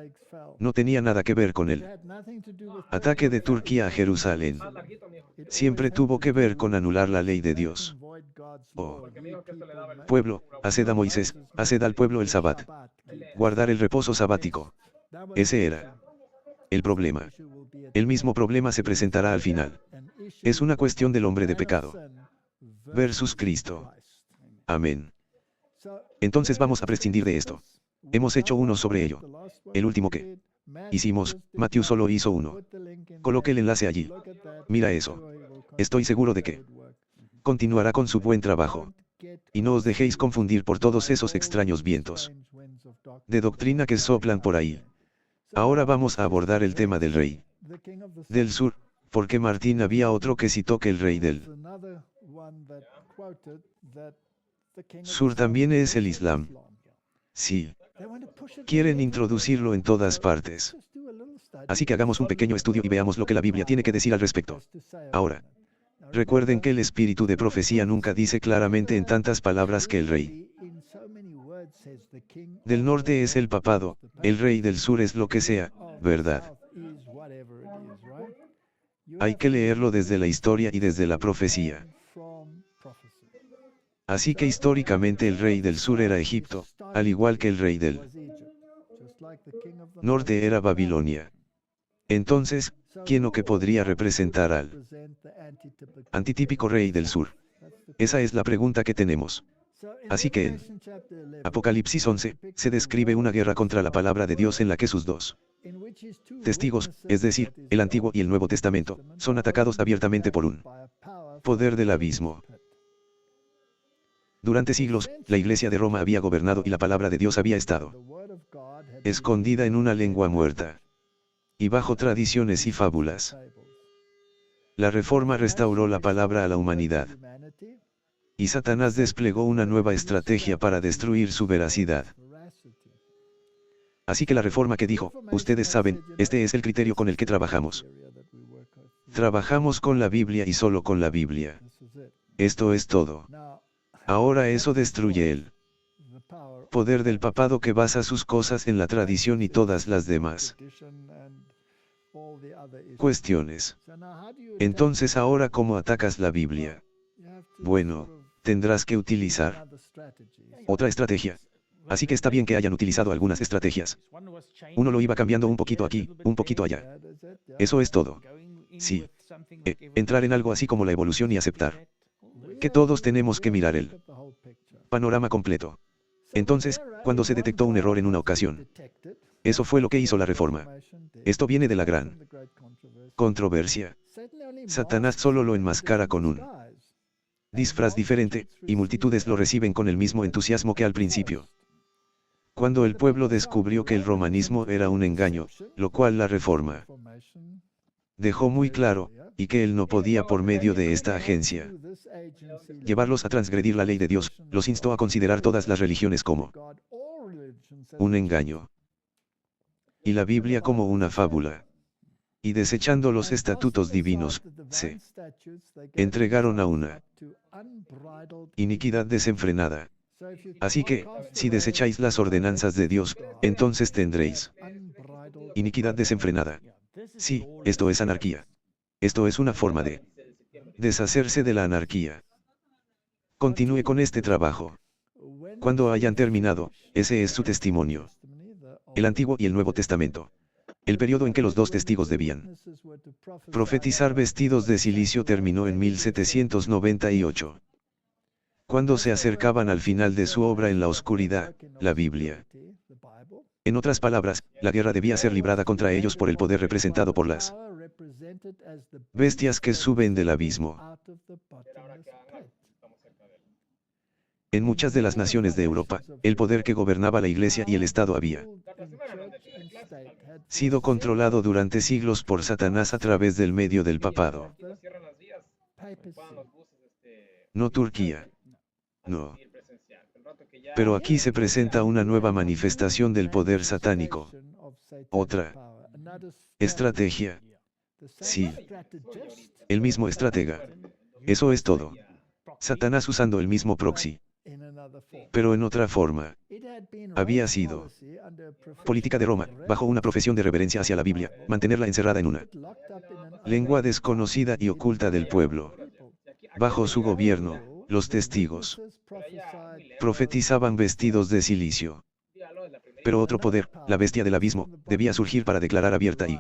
No tenía nada que ver con el ataque de Turquía a Jerusalén. Siempre tuvo que ver con anular la ley de Dios. Oh. Pueblo, haced a Moisés, haced al pueblo el sabbat. Guardar el reposo sabático. Ese era el problema. El mismo problema se presentará al final. Es una cuestión del hombre de pecado versus Cristo. Amén. Entonces vamos a prescindir de esto. Hemos hecho uno sobre ello. El último que hicimos, Matthew solo hizo uno. Coloque el enlace allí. Mira eso. Estoy seguro de que continuará con su buen trabajo. Y no os dejéis confundir por todos esos extraños vientos de doctrina que soplan por ahí. Ahora vamos a abordar el tema del rey del sur, porque Martín había otro que citó que el rey del sur también es el Islam. Sí. Quieren introducirlo en todas partes. Así que hagamos un pequeño estudio y veamos lo que la Biblia tiene que decir al respecto. Ahora, recuerden que el espíritu de profecía nunca dice claramente en tantas palabras que el rey del norte es el papado, el rey del sur es lo que sea, ¿verdad? Hay que leerlo desde la historia y desde la profecía. Así que históricamente el rey del sur era Egipto, al igual que el rey del norte era Babilonia. Entonces, ¿quién o qué podría representar al antitípico rey del sur? Esa es la pregunta que tenemos. Así que en Apocalipsis 11, se describe una guerra contra la palabra de Dios en la que sus dos testigos, es decir, el Antiguo y el Nuevo Testamento, son atacados abiertamente por un poder del abismo. Durante siglos, la Iglesia de Roma había gobernado y la palabra de Dios había estado escondida en una lengua muerta y bajo tradiciones y fábulas. La Reforma restauró la palabra a la humanidad. Y Satanás desplegó una nueva estrategia para destruir su veracidad. Así que la Reforma que dijo, ustedes saben, este es el criterio con el que trabajamos. Trabajamos con la Biblia y solo con la Biblia. Esto es todo. Ahora eso destruye el poder del papado que basa sus cosas en la tradición y todas las demás cuestiones. Entonces ahora ¿cómo atacas la Biblia? Bueno, tendrás que utilizar otra estrategia. Así que está bien que hayan utilizado algunas estrategias. Uno lo iba cambiando un poquito aquí, un poquito allá. Eso es todo. Sí. Entrar en algo así como la evolución y aceptar que todos tenemos que mirar el panorama completo. Entonces, cuando se detectó un error en una ocasión, eso fue lo que hizo la Reforma. Esto viene de la gran controversia. Satanás solo lo enmascara con un disfraz diferente, y multitudes lo reciben con el mismo entusiasmo que al principio. Cuando el pueblo descubrió que el romanismo era un engaño, lo cual la Reforma dejó muy claro, y que él no podía por medio de esta agencia llevarlos a transgredir la ley de Dios, los instó a considerar todas las religiones como un engaño y la Biblia como una fábula. Y desechando los estatutos divinos, se entregaron a una iniquidad desenfrenada. Así que, si desecháis las ordenanzas de Dios, entonces tendréis iniquidad desenfrenada. Sí, esto es anarquía. Esto es una forma de deshacerse de la anarquía. Continúe con este trabajo. Cuando hayan terminado, ese es su testimonio. El Antiguo y el Nuevo Testamento. El periodo en que los dos testigos debían profetizar vestidos de silicio terminó en 1798. Cuando se acercaban al final de su obra en la oscuridad, la Biblia. En otras palabras, la guerra debía ser librada contra ellos por el poder representado por las bestias que suben del abismo. En muchas de las naciones de Europa, el poder que gobernaba la Iglesia y el Estado había sido controlado durante siglos por Satanás a través del medio del papado. No Turquía. No. Pero aquí se presenta una nueva manifestación del poder satánico. Otra estrategia. Sí. El mismo estratega. Eso es todo. Satanás usando el mismo proxy. Pero en otra forma. Había sido política de Roma, bajo una profesión de reverencia hacia la Biblia, mantenerla encerrada en una lengua desconocida y oculta del pueblo. Bajo su gobierno, los testigos profetizaban vestidos de silicio. Pero otro poder, la bestia del abismo, debía surgir para declarar abierta y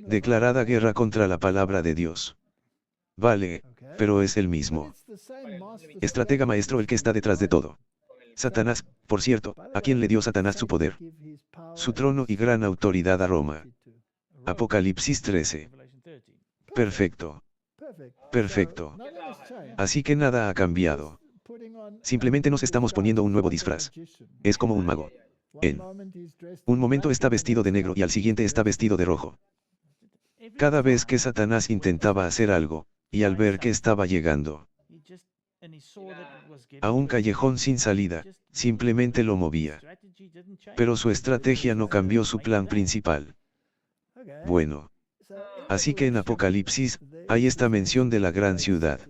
declarada guerra contra la palabra de Dios. Vale, pero es el mismo estratega maestro el que está detrás de todo. Satanás, por cierto, ¿a quién le dio Satanás su poder? Su trono y gran autoridad a Roma. Apocalipsis 13. Perfecto. Perfecto. Así que nada ha cambiado. Simplemente nos estamos poniendo un nuevo disfraz. Es como un mago. En un momento está vestido de negro y al siguiente está vestido de rojo. Cada vez que Satanás intentaba hacer algo, y al ver que estaba llegando a un callejón sin salida, simplemente lo movía. Pero su estrategia no cambió su plan principal. Bueno. Así que en Apocalipsis, hay esta mención de la gran ciudad.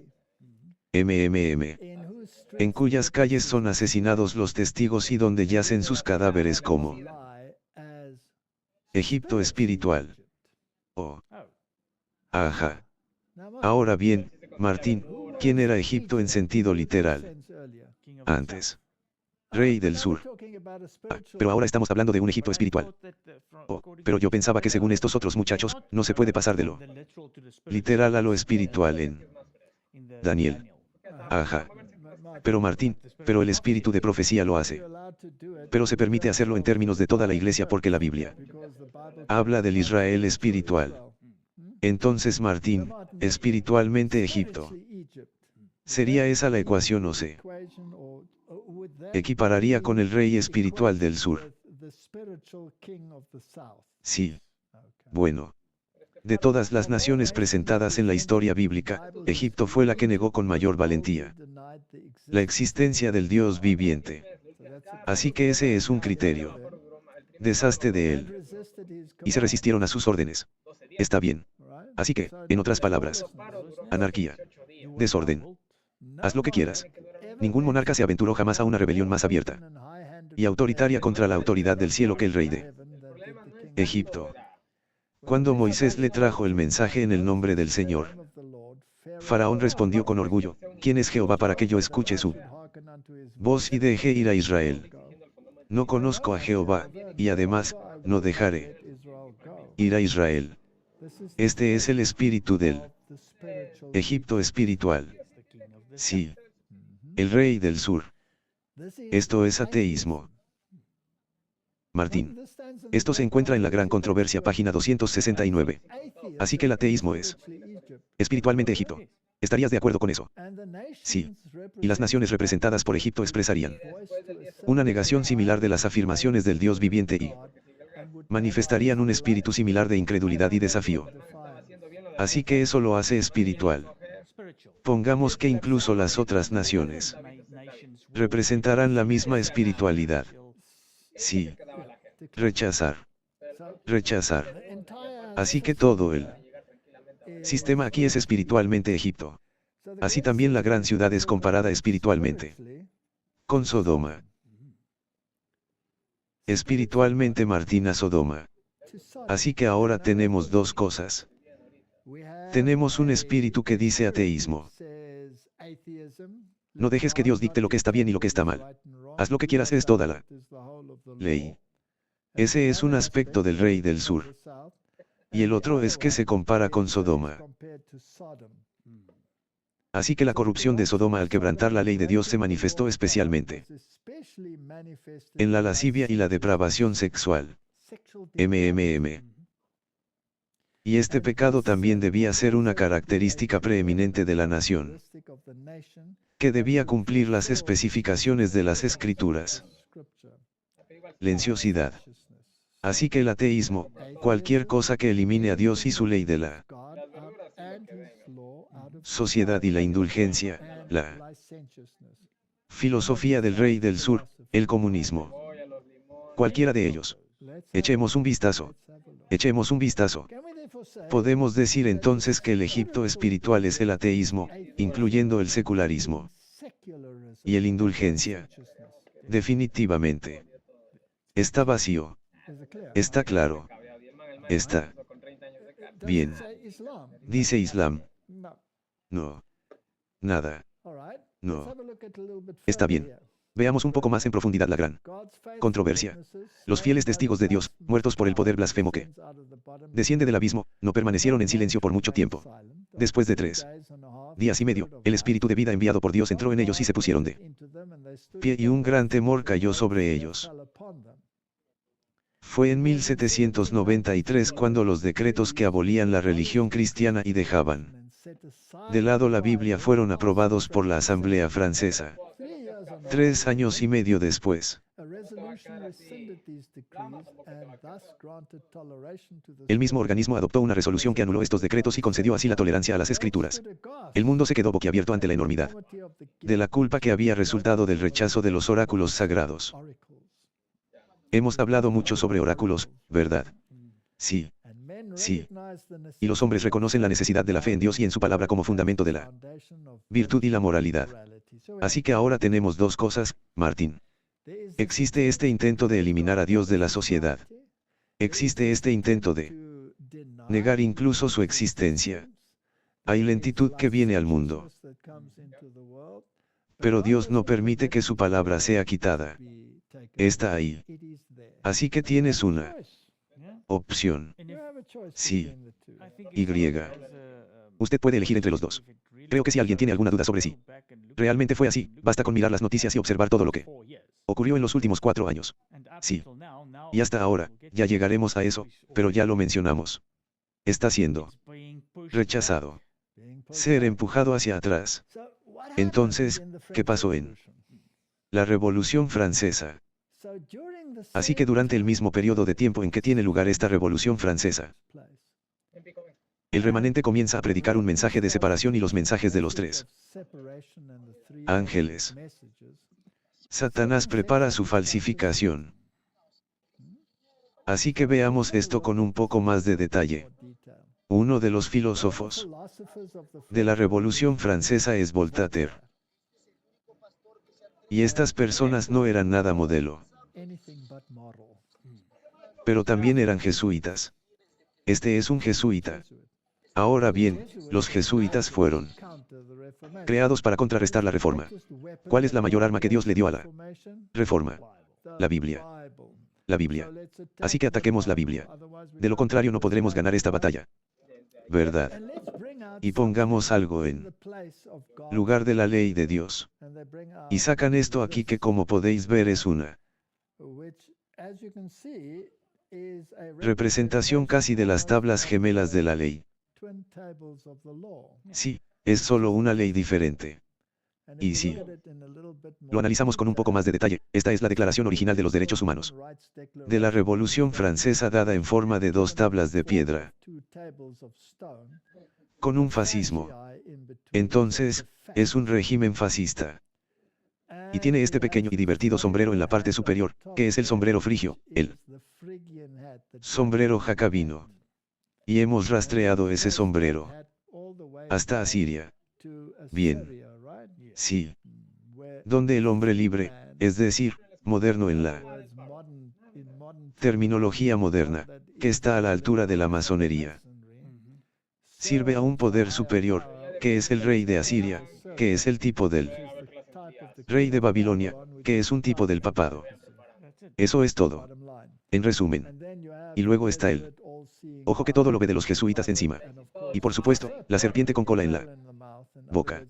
En cuyas calles son asesinados los testigos y donde yacen sus cadáveres como Egipto espiritual. Oh. Ajá. Ahora bien, Martín, ¿quién era Egipto en sentido literal? Antes. Rey del sur. Pero ahora estamos hablando de un Egipto espiritual. Oh, pero yo pensaba que según estos otros muchachos, no se puede pasar de lo literal a lo espiritual en Daniel. Ajá. Pero Martín, pero el espíritu de profecía lo hace. Pero se permite hacerlo en términos de toda la iglesia porque la Biblia habla del Israel espiritual. Entonces Martín, espiritualmente Egipto. ¿Sería esa la ecuación o se equipararía con el rey espiritual del sur? Sí. Bueno. De todas las naciones presentadas en la historia bíblica, Egipto fue la que negó con mayor valentía la existencia del Dios viviente. Así que ese es un criterio. Deshazte de él. Y se resistieron a sus órdenes. Está bien. Así que, en otras palabras, anarquía. Desorden. Haz lo que quieras. Ningún monarca se aventuró jamás a una rebelión más abierta y autoritaria contra la autoridad del cielo que el rey de Egipto. Cuando Moisés le trajo el mensaje en el nombre del Señor, Faraón respondió con orgullo, ¿quién es Jehová para que yo escuche su voz y deje ir a Israel? No conozco a Jehová, y además, no dejaré ir a Israel. Este es el espíritu del Egipto espiritual. Sí. El rey del sur. Esto es ateísmo. Martín. Esto se encuentra en la Gran Controversia, página 269. Así que el ateísmo es espiritualmente Egipto. ¿Estarías de acuerdo con eso? Sí. Y las naciones representadas por Egipto expresarían una negación similar de las afirmaciones del Dios viviente y manifestarían un espíritu similar de incredulidad y desafío. Así que eso lo hace espiritual. Pongamos que incluso las otras naciones representarán la misma espiritualidad. Sí. Rechazar. Rechazar. Así que todo el sistema aquí es espiritualmente Egipto. Así también la gran ciudad es comparada espiritualmente con Sodoma. Espiritualmente Martín a Sodoma. Así que ahora tenemos dos cosas. Tenemos un espíritu que dice ateísmo. No dejes que Dios dicte lo que está bien y lo que está mal. Haz lo que quieras, es toda la ley. Ese es un aspecto del rey del sur. Y el otro es que se compara con Sodoma. Así que la corrupción de Sodoma al quebrantar la ley de Dios se manifestó especialmente en la lascivia y la depravación sexual. Y este pecado también debía ser una característica preeminente de la nación, que debía cumplir las especificaciones de las Escrituras. Lenciosidad. Así que el ateísmo, cualquier cosa que elimine a Dios y su ley de la sociedad y la indulgencia, la Filosofía del Rey del Sur, el comunismo. Cualquiera de ellos. Echemos un vistazo. Echemos un vistazo. Podemos decir entonces que el Egipto espiritual es el ateísmo, incluyendo el secularismo. Y el indulgencia. Definitivamente. Está vacío. Está claro. Está bien. Dice Islam. No. Nada. No. Está bien. Veamos un poco más en profundidad la gran controversia. Los fieles testigos de Dios, muertos por el poder blasfemo que desciende del abismo, no permanecieron en silencio por mucho tiempo. Después de 3 días y medio, el espíritu de vida enviado por Dios entró en ellos y se pusieron de pie y un gran temor cayó sobre ellos. Fue en 1793 cuando los decretos que abolían la religión cristiana y dejaban de lado la Biblia fueron aprobados por la Asamblea Francesa. 3 años y medio después, el mismo organismo adoptó una resolución que anuló estos decretos y concedió así la tolerancia a las escrituras. El mundo se quedó boquiabierto ante la enormidad de la culpa que había resultado del rechazo de los oráculos sagrados. Hemos hablado mucho sobre oráculos, ¿verdad? Sí. Sí. Y los hombres reconocen la necesidad de la fe en Dios y en su palabra como fundamento de la virtud y la moralidad. Así que ahora tenemos dos cosas, Martín. Existe este intento de eliminar a Dios de la sociedad. Existe este intento de negar incluso su existencia. Hay lentitud que viene al mundo. Pero Dios no permite que su palabra sea quitada. Está ahí. Así que tienes una opción. Sí. Y. Usted puede elegir entre los dos. Creo que si alguien tiene alguna duda sobre si realmente fue así, basta con mirar las noticias y observar todo lo que ocurrió en los últimos 4 años. Sí. Y hasta ahora, ya llegaremos a eso, pero ya lo mencionamos. Está siendo rechazado. Ser empujado hacia atrás. Entonces, ¿qué pasó en la Revolución Francesa? Así que durante el mismo periodo de tiempo en que tiene lugar esta Revolución Francesa, el remanente comienza a predicar un mensaje de separación y los mensajes de los 3 ángeles. Satanás prepara su falsificación. Así que veamos esto con un poco más de detalle. Uno de los filósofos de la Revolución Francesa es Voltaire. Y estas personas no eran nada modelo. Pero también eran jesuitas. Este es un jesuita. Ahora bien, los jesuitas fueron creados para contrarrestar la reforma. ¿Cuál es la mayor arma que Dios le dio a la reforma? La Biblia. La Biblia. Así que ataquemos la Biblia. De lo contrario no podremos ganar esta batalla. ¿Verdad? Y pongamos algo en lugar de la ley de Dios. Y sacan esto aquí que como podéis ver es una representación casi de las tablas gemelas de la ley. Sí, es solo una ley diferente. Y si lo analizamos con un poco más de detalle, esta es la Declaración Original de los Derechos Humanos de la Revolución Francesa dada en forma de 2 tablas de piedra, con un fascismo. Entonces, es un régimen fascista. Y tiene este pequeño y divertido sombrero en la parte superior, que es el sombrero frigio, el sombrero jacobino. Y hemos rastreado ese sombrero hasta Asiria. Bien. Sí. Donde el hombre libre, es decir, moderno en la terminología moderna, que está a la altura de la masonería, sirve a un poder superior, que es el rey de Asiria, que es el tipo del rey de Babilonia, que es un tipo del papado. Eso es todo. En resumen. Y luego está él. Ojo que todo lo ve de los jesuitas encima. Y por supuesto, la serpiente con cola en la boca.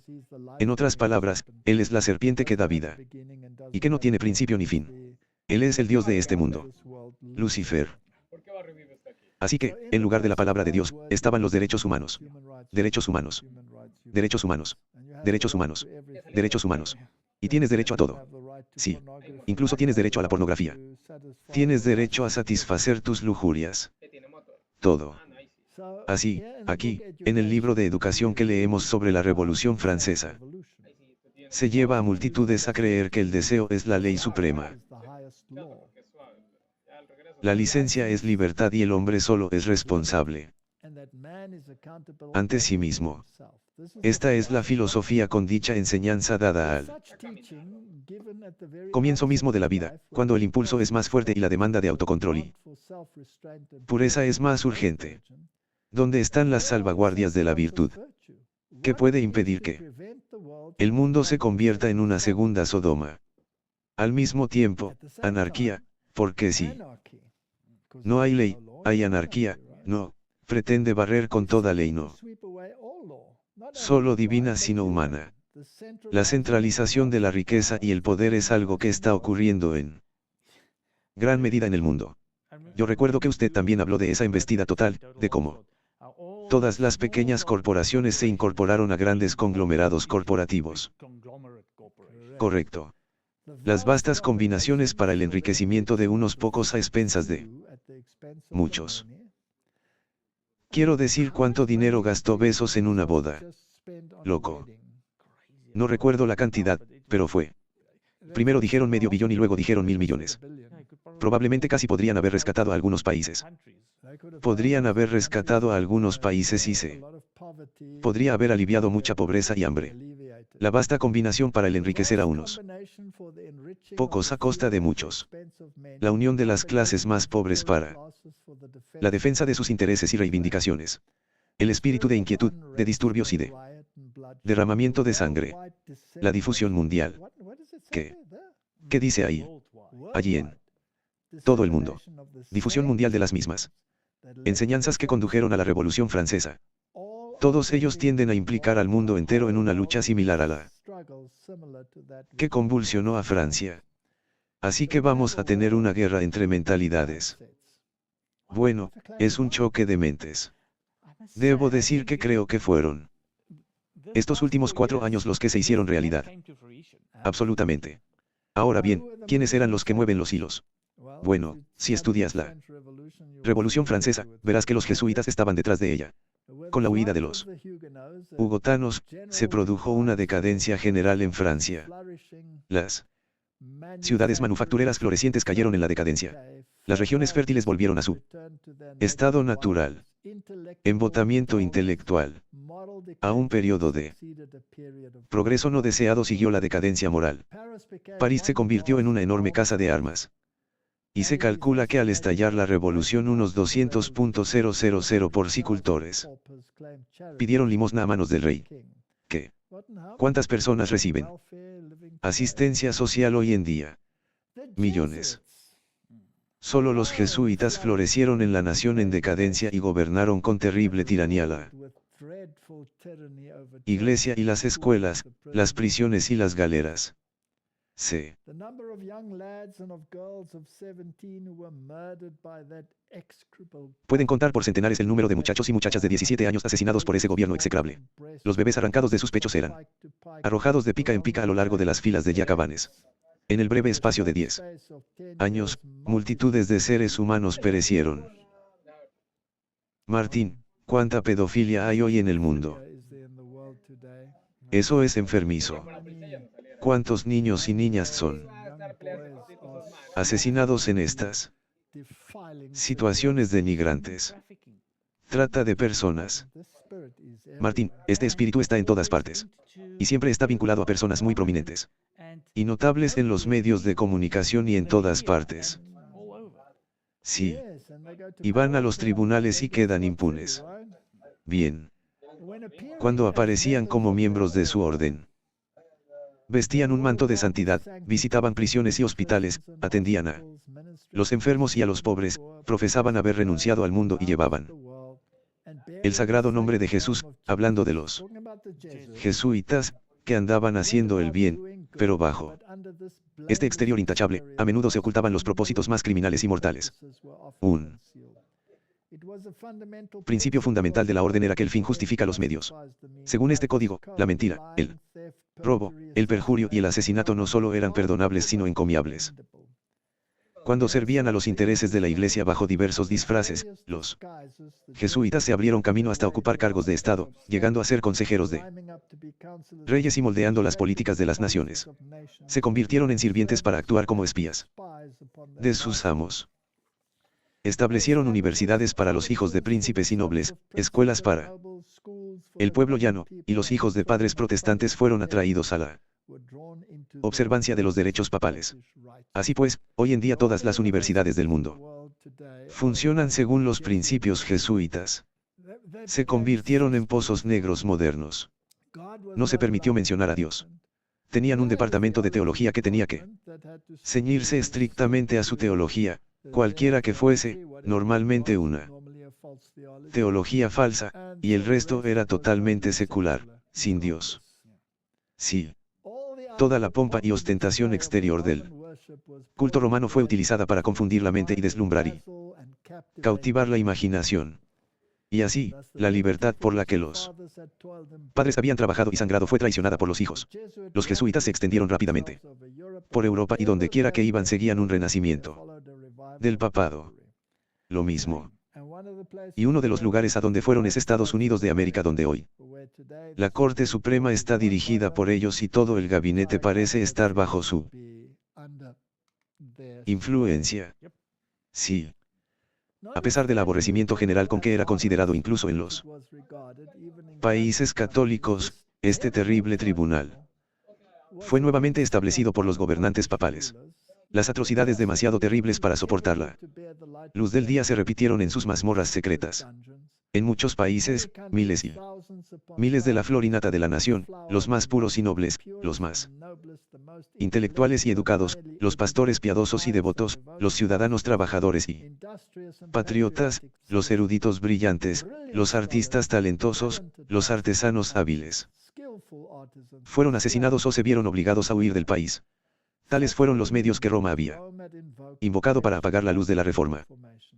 En otras palabras, él es la serpiente que da vida. Y que no tiene principio ni fin. Él es el Dios de este mundo. Lucifer. Así que, en lugar de la palabra de Dios, estaban los derechos humanos. Derechos humanos. Derechos humanos. Derechos humanos. Derechos humanos. Y tienes derecho a todo. Sí. Incluso tienes derecho a la pornografía. Tienes derecho a satisfacer tus lujurias. Todo. Así, aquí, en el libro de educación que leemos sobre la Revolución Francesa, Se lleva a multitudes a creer que el deseo es la ley suprema. La licencia es libertad y el hombre solo es responsable ante sí mismo. Esta es la filosofía con dicha enseñanza dada al comienzo mismo de la vida, cuando el impulso es más fuerte y la demanda de autocontrol y pureza es más urgente. ¿Dónde están las salvaguardias de la virtud? ¿Qué puede impedir que el mundo se convierta en una segunda Sodoma? Al mismo tiempo, anarquía, porque sí. No hay ley, hay anarquía, no, pretende barrer con toda ley, no. Solo divina sino humana. La centralización de la riqueza y el poder es algo que está ocurriendo en gran medida en el mundo. Yo recuerdo que usted también habló de esa embestida total, de cómo todas las pequeñas corporaciones se incorporaron a grandes conglomerados corporativos. Correcto. Las vastas combinaciones para el enriquecimiento de unos pocos a expensas de muchos. Quiero decir cuánto dinero gastó Bezos en una boda. Loco. No recuerdo la cantidad, pero fue. Primero dijeron medio billón y luego dijeron 1.000 millones. Probablemente casi podrían haber rescatado a algunos países. Podrían haber rescatado a algunos países y se podría haber aliviado mucha pobreza y hambre. La vasta combinación para el enriquecer a unos pocos a costa de muchos. La unión de las clases más pobres para la defensa de sus intereses y reivindicaciones. El espíritu de inquietud, de disturbios y de derramamiento de sangre. La difusión mundial. ¿Qué dice ahí? Allí en todo el mundo. Difusión mundial de las mismas enseñanzas que condujeron a la Revolución Francesa. Todos ellos tienden a implicar al mundo entero en una lucha similar a la que convulsionó a Francia. Así que vamos a tener una guerra entre mentalidades. Bueno, es un choque de mentes. Debo decir que creo que fueron estos últimos 4 años los que se hicieron realidad. Absolutamente. Ahora bien, ¿quiénes eran los que mueven los hilos? Bueno, si estudias la Revolución Francesa, verás que los jesuitas estaban detrás de ella. Con la huida de los hugotanos, se produjo una decadencia general en Francia. Las ciudades manufactureras florecientes cayeron en la decadencia. Las regiones fértiles volvieron a su estado natural. Embotamiento intelectual. A un periodo de progreso no deseado siguió la decadencia moral. París se convirtió en una enorme casa de armas. Y se calcula que al estallar la revolución unos 200.000 porcicultores pidieron limosna a manos del rey. ¿Qué? ¿Cuántas personas reciben asistencia social hoy en día? Millones. Solo los jesuitas florecieron en la nación en decadencia y gobernaron con terrible tiranía la iglesia y las escuelas, las prisiones y las galeras. Sí. Pueden contar por centenares el número de muchachos y muchachas de 17 años asesinados por ese gobierno execrable. Los bebés arrancados de sus pechos eran arrojados de pica en pica a lo largo de las filas de yacabanes. En el breve espacio de 10 años, multitudes de seres humanos perecieron. Martín, ¿cuánta pedofilia hay hoy en el mundo? Eso es enfermizo. ¿Cuántos niños y niñas son asesinados en estas situaciones denigrantes? Trata de personas. Martín, este espíritu está en todas partes. Y siempre está vinculado a personas muy prominentes y notables en los medios de comunicación y en todas partes. Sí. Y van a los tribunales y quedan impunes. Bien. Cuando aparecían como miembros de su orden, vestían un manto de santidad, visitaban prisiones y hospitales, atendían a los enfermos y a los pobres, profesaban haber renunciado al mundo y llevaban el sagrado nombre de Jesús, hablando de los jesuitas, que andaban haciendo el bien, pero bajo este exterior intachable, a menudo se ocultaban los propósitos más criminales y mortales. Un principio fundamental de la orden era que el fin justifica los medios. Según este código, la mentira, el robo, el perjurio y el asesinato no solo eran perdonables sino encomiables. Cuando servían a los intereses de la Iglesia bajo diversos disfraces, los jesuitas se abrieron camino hasta ocupar cargos de Estado, llegando a ser consejeros de reyes y moldeando las políticas de las naciones. Se convirtieron en sirvientes para actuar como espías de sus amos. Establecieron universidades para los hijos de príncipes y nobles, escuelas para el pueblo llano, y los hijos de padres protestantes fueron atraídos a la observancia de los derechos papales. Así pues, hoy en día todas las universidades del mundo funcionan según los principios jesuitas. Se convirtieron en pozos negros modernos. No se permitió mencionar a Dios. Tenían un departamento de teología que tenía que ceñirse estrictamente a su teología, cualquiera que fuese, normalmente una teología falsa, y el resto era totalmente secular, sin Dios. Sí. Toda la pompa y ostentación exterior del culto romano fue utilizada para confundir la mente y deslumbrar y cautivar la imaginación. Y así, la libertad por la que los padres habían trabajado y sangrado fue traicionada por los hijos. Los jesuitas se extendieron rápidamente por Europa y donde quiera que iban seguían un renacimiento del papado. Lo mismo. Y uno de los lugares a donde fueron es Estados Unidos de América, donde hoy la Corte Suprema está dirigida por ellos y todo el gabinete parece estar bajo su influencia. Sí. A pesar del aborrecimiento general con que era considerado incluso en los países católicos, este terrible tribunal fue nuevamente establecido por los gobernantes papales. Las atrocidades demasiado terribles para soportar la luz del día se repitieron en sus mazmorras secretas. En muchos países, miles y miles de la flor y nata de la nación, los más puros y nobles, los más intelectuales y educados, los pastores piadosos y devotos, los ciudadanos trabajadores y patriotas, los eruditos brillantes, los artistas talentosos, los artesanos hábiles, fueron asesinados o se vieron obligados a huir del país. Tales fueron los medios que Roma había invocado para apagar la luz de la Reforma.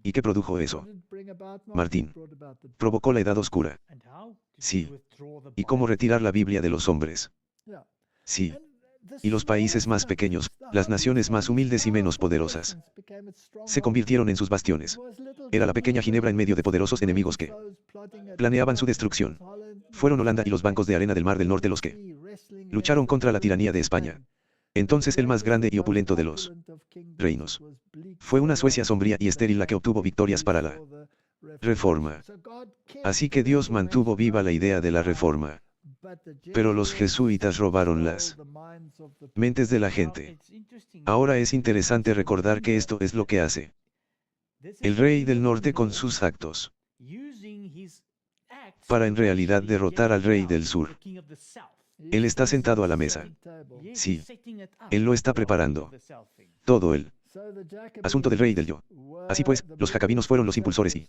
¿Y qué produjo eso? Martín. Provocó la Edad Oscura. Sí. ¿Y cómo retirar la Biblia de los hombres? Sí. Y los países más pequeños, las naciones más humildes y menos poderosas, se convirtieron en sus bastiones. Era la pequeña Ginebra en medio de poderosos enemigos que planeaban su destrucción. Fueron Holanda y los bancos de arena del Mar del Norte los que lucharon contra la tiranía de España. Entonces el más grande y opulento de los reinos fue una Suecia sombría y estéril la que obtuvo victorias para la Reforma. Así que Dios mantuvo viva la idea de la Reforma. Pero los jesuitas robaron las mentes de la gente. Ahora es interesante recordar que esto es lo que hace el rey del norte con sus actos, para en realidad derrotar al rey del sur. Él está sentado a la mesa. Sí. Él lo está preparando. Todo el asunto del rey del yo. Así pues, los jacobinos fueron los impulsores y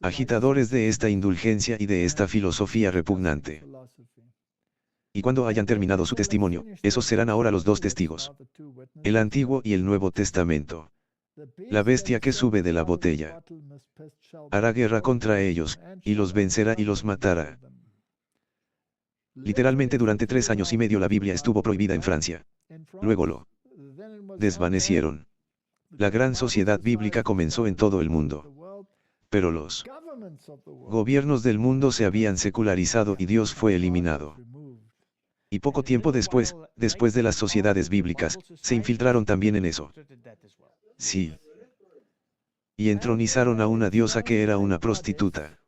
agitadores de esta indulgencia y de esta filosofía repugnante. Y cuando hayan terminado su testimonio, esos serán ahora los dos testigos. El Antiguo y el Nuevo Testamento. La bestia que sube de la botella hará guerra contra ellos, y los vencerá y los matará. Literalmente durante 3 años y medio la Biblia estuvo prohibida en Francia. Luego lo desvanecieron. La gran sociedad bíblica comenzó en todo el mundo. Pero los gobiernos del mundo se habían secularizado y Dios fue eliminado. Y poco tiempo después de las sociedades bíblicas, se infiltraron también en eso. Sí. Y entronizaron a una diosa que era una prostituta,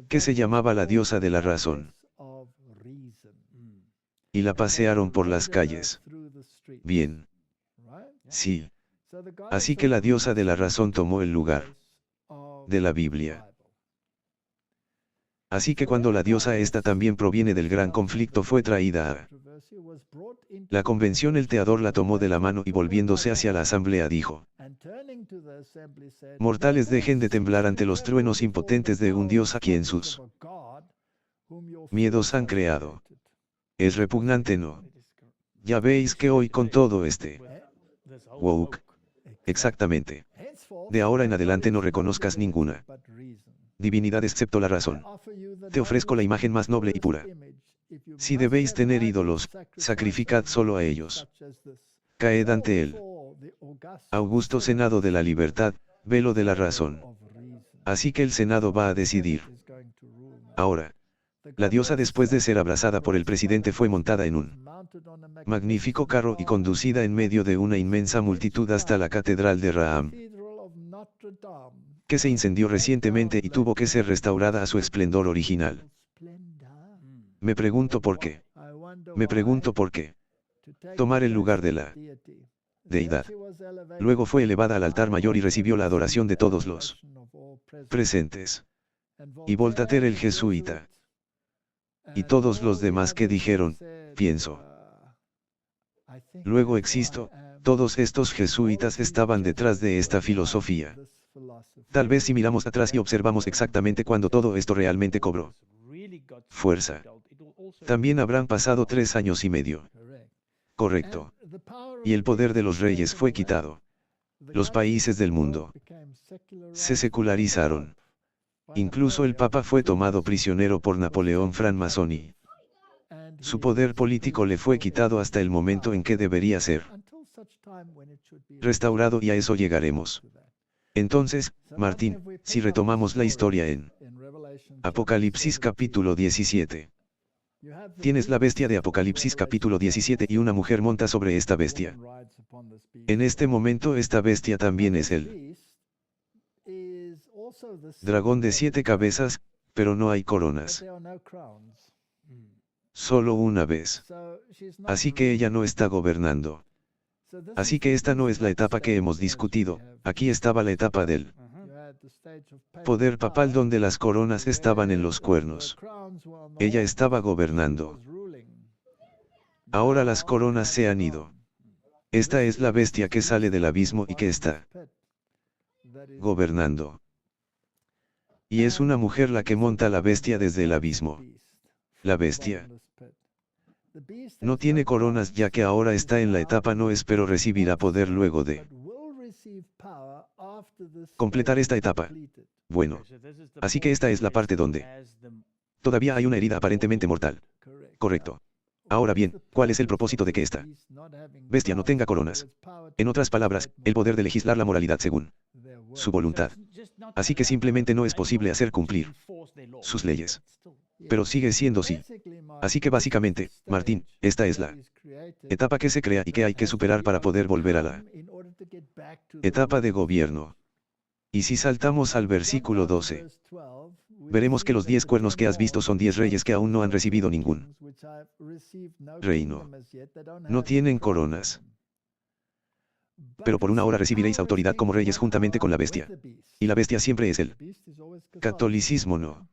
que se llamaba la diosa de la razón. Y la pasearon por las calles. Bien. Sí. Así que la diosa de la razón tomó el lugar de la Biblia. Así que cuando la diosa esta también proviene del gran conflicto fue traída a la convención, el teador la tomó de la mano y volviéndose hacia la asamblea dijo: mortales, dejen de temblar ante los truenos impotentes de un Dios a quien sus miedos han creado. Es repugnante, ¿no? Ya veis que hoy con todo este woke. Exactamente. De ahora en adelante no reconozcas ninguna divinidad excepto la razón. Te ofrezco la imagen más noble y pura. Si debéis tener ídolos, sacrificad solo a ellos. caed ante él. Augusto Senado de la Libertad, velo de la razón. Así que el Senado va a decidir. Ahora, la diosa después de ser abrazada por el presidente fue montada en un magnífico carro y conducida en medio de una inmensa multitud hasta la catedral de Raham, que se incendió recientemente y tuvo que ser restaurada a su esplendor original. Me pregunto por qué. Me pregunto por qué. Tomar el lugar de la deidad. Luego fue elevada al altar mayor y recibió la adoración de todos los presentes. Y Voltaire el jesuita. Y todos los demás que dijeron, pienso. Luego existo, todos estos jesuitas estaban detrás de esta filosofía. Tal vez si miramos atrás y observamos exactamente cuando todo esto realmente cobró fuerza. También habrán pasado 3 años y medio. Correcto. Y el poder de los reyes fue quitado. Los países del mundo se secularizaron. Incluso el Papa fue tomado prisionero por Napoleón Francmasoni. Su poder político le fue quitado hasta el momento en que debería ser restaurado, y a eso llegaremos. Entonces, Martín, si retomamos la historia en Apocalipsis capítulo 17. Tienes la bestia de Apocalipsis capítulo 17 y una mujer monta sobre esta bestia. En este momento esta bestia también es el dragón de 7 cabezas, pero no hay coronas. Solo una vez. Así que ella no está gobernando. Así que esta no es la etapa que hemos discutido, aquí estaba la etapa del poder papal donde las coronas estaban en los cuernos. Ella estaba gobernando. Ahora las coronas se han ido. Esta es la bestia que sale del abismo y que está gobernando. Y es una mujer la que monta la bestia desde el abismo. La bestia no tiene coronas ya que ahora está en la etapa no es, pero recibirá poder luego de completar esta etapa. Bueno, así que esta es la parte donde todavía hay una herida aparentemente mortal. Correcto. Ahora bien, ¿cuál es el propósito de que esta bestia no tenga coronas? En otras palabras, el poder de legislar la moralidad según su voluntad. Así que simplemente no es posible hacer cumplir sus leyes. Pero sigue siendo así. Así que básicamente, Martín, esta es la etapa que se crea y que hay que superar para poder volver a la etapa de gobierno. Y si saltamos al versículo 12, veremos que los 10 cuernos que has visto son 10 reyes que aún no han recibido ningún reino. No tienen coronas. Pero por una hora recibiréis autoridad como reyes juntamente con la bestia. Y la bestia siempre es el catolicismo, no.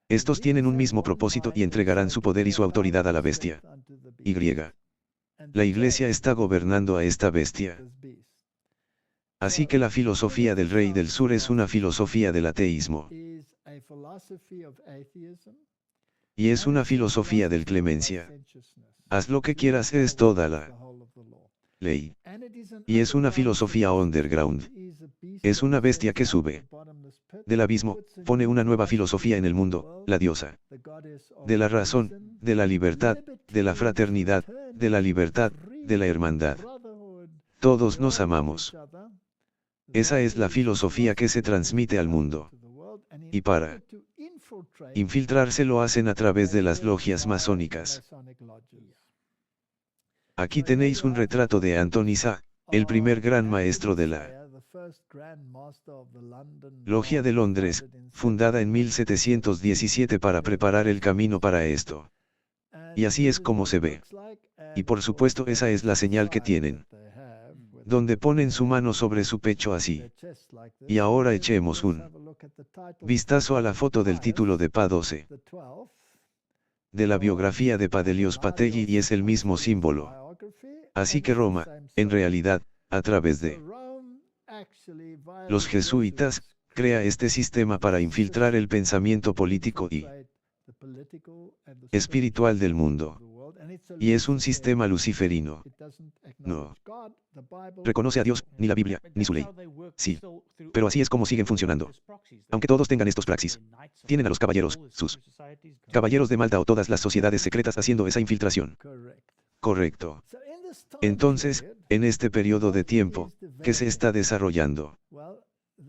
Estos tienen un mismo propósito y entregarán su poder y su autoridad a la bestia. Y. La iglesia está gobernando a esta bestia. Así que la filosofía del rey del sur es una filosofía del ateísmo. Y es una filosofía del clemencia. Haz lo que quieras es toda la ley. Y es una filosofía underground. Es una bestia que sube del abismo, pone una nueva filosofía en el mundo, la diosa de la razón, de la libertad, de la fraternidad, de la libertad, de la hermandad. Todos nos amamos. Esa es la filosofía que se transmite al mundo. Y para infiltrarse lo hacen a través de las logias masónicas. Aquí tenéis un retrato de Anthony Sa, el primer gran maestro de la Logia de Londres, fundada en 1717 para preparar el camino para esto. Y así es como se ve. Y por supuesto esa es la señal que tienen. Donde ponen su mano sobre su pecho así. Y ahora echemos un vistazo a la foto del título de Pa 12. De la biografía de Padelios Pategui y es el mismo símbolo. Así que Roma, en realidad, a través de los jesuitas, crea este sistema para infiltrar el pensamiento político y espiritual del mundo. Y es un sistema luciferino. No reconoce a Dios, ni la Biblia, ni su ley. Sí. Pero así es como siguen funcionando. Aunque todos tengan estos praxis. Tienen a los caballeros, sus caballeros de Malta o todas las sociedades secretas haciendo esa infiltración. Correcto. Entonces, en este periodo de tiempo, ¿qué se está desarrollando?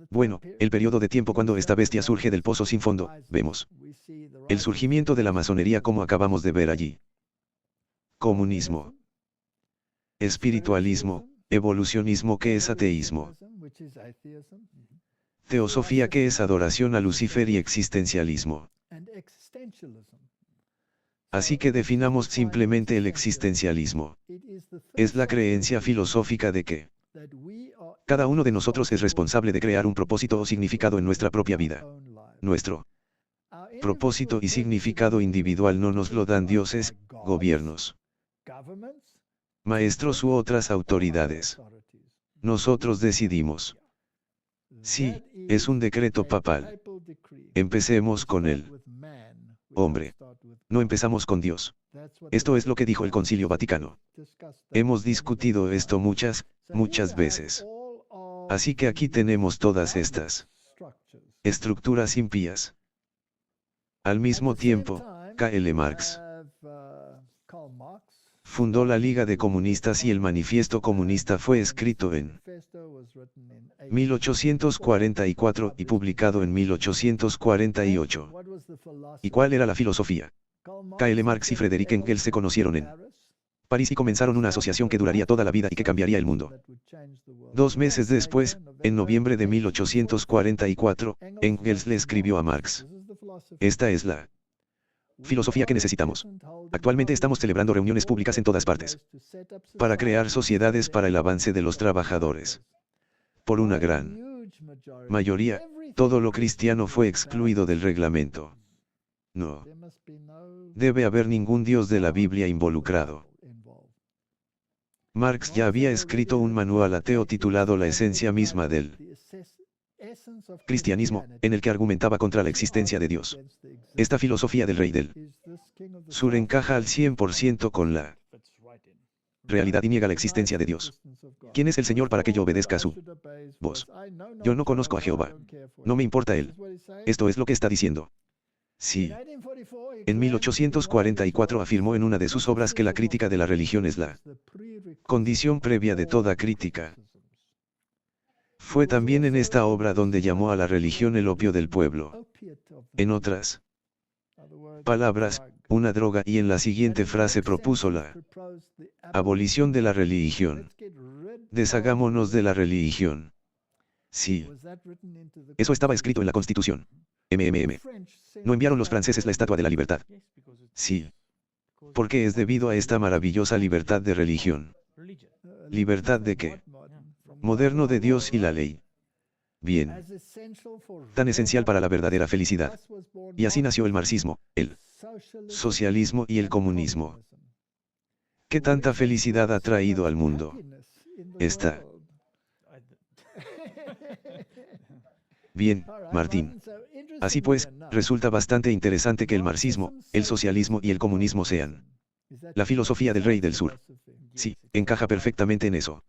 Bueno, el periodo de tiempo cuando esta bestia surge del pozo sin fondo, vemos el surgimiento de la masonería como acabamos de ver allí. Comunismo. Espiritualismo, evolucionismo que es ateísmo. Teosofía que es adoración a Lucifer y existencialismo. Así que definamos simplemente el existencialismo. Es la creencia filosófica de que cada uno de nosotros es responsable de crear un propósito o significado en nuestra propia vida. Nuestro propósito y significado individual no nos lo dan dioses, gobiernos, maestros u otras autoridades. Nosotros decidimos. Sí, es un decreto papal. Empecemos con el hombre. No empezamos con Dios. Esto es lo que dijo el Concilio Vaticano. Hemos discutido esto muchas veces. Así que aquí tenemos todas estas estructuras impías. Al mismo tiempo, K.L. Marx fundó la Liga de Comunistas y el Manifiesto Comunista fue escrito en 1844 y publicado en 1848. ¿Y cuál era la filosofía? K.L. Marx y Friedrich Engels se conocieron en París y comenzaron una asociación que duraría toda la vida y que cambiaría el mundo. 2 meses después, en noviembre de 1844, Engels le escribió a Marx. Esta es la filosofía que necesitamos. Actualmente estamos celebrando reuniones públicas en todas partes para crear sociedades para el avance de los trabajadores. Por una gran mayoría, todo lo cristiano fue excluido del reglamento. No debe haber ningún Dios de la Biblia involucrado. Marx ya había escrito un manual ateo titulado La esencia misma del cristianismo, en el que argumentaba contra la existencia de Dios. Esta filosofía del rey del sur encaja al 100% con la realidad y niega la existencia de Dios. ¿Quién es el Señor para que yo obedezca a su voz? Yo no conozco a Jehová. No me importa él. Esto es lo que está diciendo. Sí. En 1844 afirmó en una de sus obras que la crítica de la religión es la condición previa de toda crítica. Fue también en esta obra donde llamó a la religión el opio del pueblo. En otras palabras, una droga, y en la siguiente frase propuso la abolición de la religión. Deshagámonos de la religión. Sí. Eso estaba escrito en la Constitución. ¿No enviaron los franceses la Estatua de la Libertad? Sí. Porque es debido a esta maravillosa libertad de religión. ¿Libertad de qué? Moderno de Dios y la ley. Bien. Tan esencial para la verdadera felicidad. Y así nació el marxismo, el socialismo y el comunismo. ¿Qué tanta felicidad ha traído al mundo? Esta. Bien, Martín. Así pues, resulta bastante interesante que el marxismo, el socialismo y el comunismo sean la filosofía del rey del sur. Sí, encaja perfectamente en eso.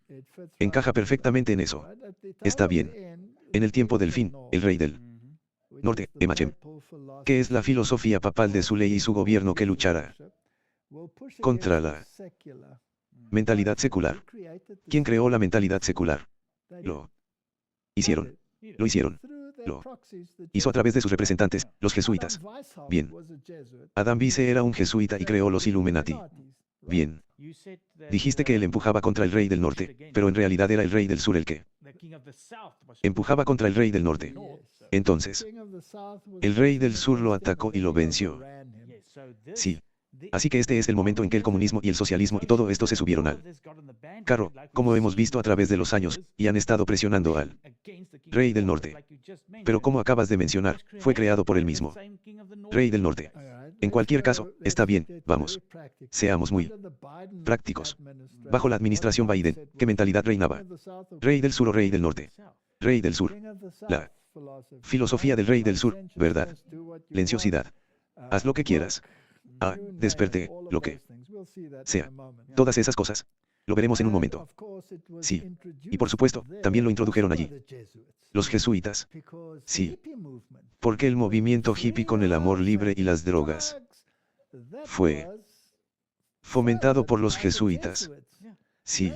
Encaja perfectamente en eso. Está bien. En el tiempo del fin, el rey del norte, Emachem, que es la filosofía papal de su ley y su gobierno que luchará contra la mentalidad secular. ¿Quién creó la mentalidad secular? Lo hicieron. Lo hicieron. Lo hizo a través de sus representantes, los jesuitas. Bien. Adam Vice era un jesuita y creó los Illuminati. Bien. Dijiste que él empujaba contra el rey del norte, pero en realidad era el rey del sur el que empujaba contra el rey del norte. Entonces, el rey del sur lo atacó y lo venció. Sí. Así que este es el momento en que el comunismo y el socialismo y todo esto se subieron al carro, como hemos visto a través de los años, y han estado presionando al rey del norte. Pero como acabas de mencionar, fue creado por el mismo rey del norte. En cualquier caso, está bien, vamos. Seamos muy prácticos. Bajo la administración Biden, ¿qué mentalidad reinaba? ¿Rey del sur o rey del norte? Rey del sur. La filosofía del rey del sur, ¿verdad? Lenciosidad. Haz lo que quieras. Desperté, lo que sea. Todas esas cosas. Lo veremos en un momento. Sí. Y por supuesto, también lo introdujeron allí. Los jesuitas. Sí. Porque el movimiento hippie con el amor libre y las drogas fue fomentado por los jesuitas. Sí.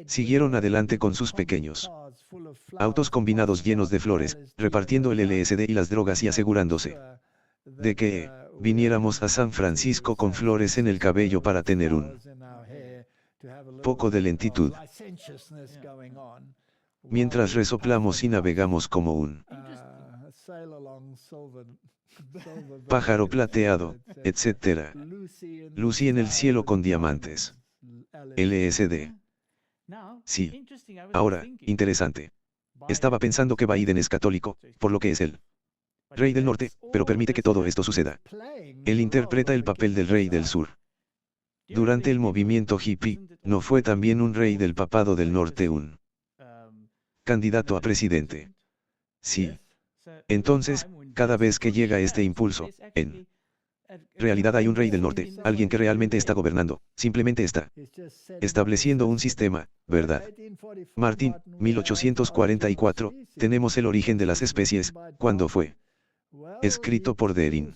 Siguieron adelante con sus pequeños autos combinados llenos de flores, repartiendo el LSD y las drogas y asegurándose de que viniéramos a San Francisco con flores en el cabello para tener un poco de lentitud, mientras resoplamos y navegamos como un pájaro plateado, etc. Lucy en el cielo con diamantes. LSD. Sí. Ahora, interesante. Estaba pensando que Biden es católico, por lo que es el rey del norte, pero permite que todo esto suceda. Él interpreta el papel del rey del sur. Durante el movimiento hippie, ¿no fue también un rey del papado del norte un candidato a presidente? Sí. Entonces, cada vez que llega este impulso, en realidad hay un rey del norte, alguien que realmente está gobernando, simplemente está estableciendo un sistema, ¿verdad? Martin, 1844, tenemos el origen de las especies, ¿cuándo fue? Escrito por Derin.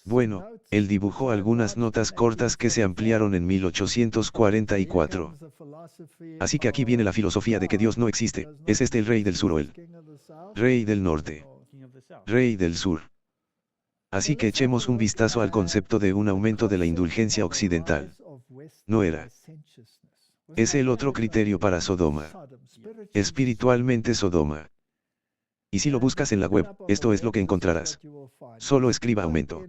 Bueno, él dibujó algunas notas cortas que se ampliaron en 1844. Así que aquí viene la filosofía de que Dios no existe, ¿es este el rey del sur o el rey del norte? Rey del sur. Así que echemos un vistazo al concepto de un aumento de la indulgencia occidental. No era. Es el otro criterio para Sodoma. Espiritualmente Sodoma. Y si lo buscas en la web, esto es lo que encontrarás. Solo escriba aumento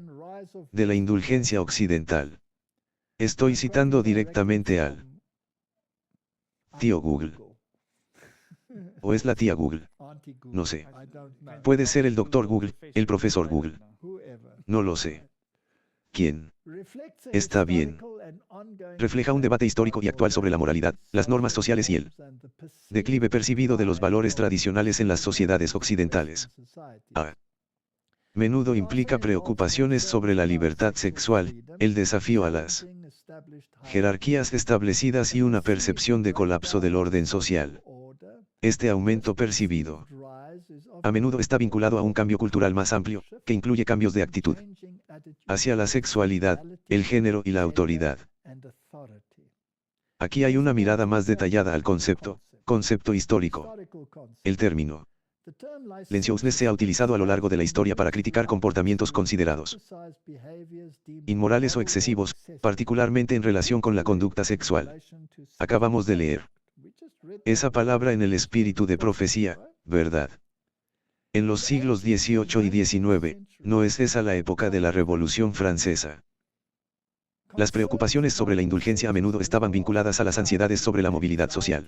de la indulgencia occidental. Estoy citando directamente al tío Google. ¿O es la tía Google? No sé. Puede ser el doctor Google, el profesor Google. No lo sé. ¿Quién? Está bien. Refleja un debate histórico y actual sobre la moralidad, las normas sociales y el declive percibido de los valores tradicionales en las sociedades occidentales. A menudo implica preocupaciones sobre la libertad sexual, el desafío a las jerarquías establecidas y una percepción de colapso del orden social. Este aumento percibido a menudo está vinculado a un cambio cultural más amplio, que incluye cambios de actitud hacia la sexualidad, el género y la autoridad. Aquí hay una mirada más detallada al concepto histórico. El término licentiousness se ha utilizado a lo largo de la historia para criticar comportamientos considerados inmorales o excesivos, particularmente en relación con la conducta sexual. Acabamos de leer esa palabra en el espíritu de profecía, ¿verdad? En los siglos XVIII y XIX, ¿no es esa la época de la Revolución Francesa? Las preocupaciones sobre la indulgencia a menudo estaban vinculadas a las ansiedades sobre la movilidad social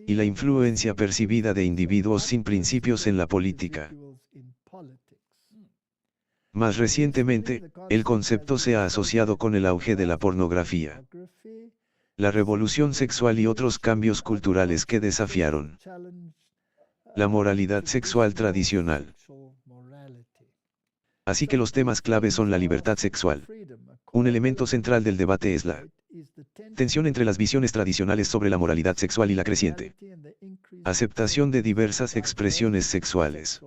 y la influencia percibida de individuos sin principios en la política. Más recientemente, el concepto se ha asociado con el auge de la pornografía, la revolución sexual y otros cambios culturales que desafiaron la moralidad sexual tradicional. Así que los temas clave son la libertad sexual. Un elemento central del debate es la tensión entre las visiones tradicionales sobre la moralidad sexual y la creciente aceptación de diversas expresiones sexuales.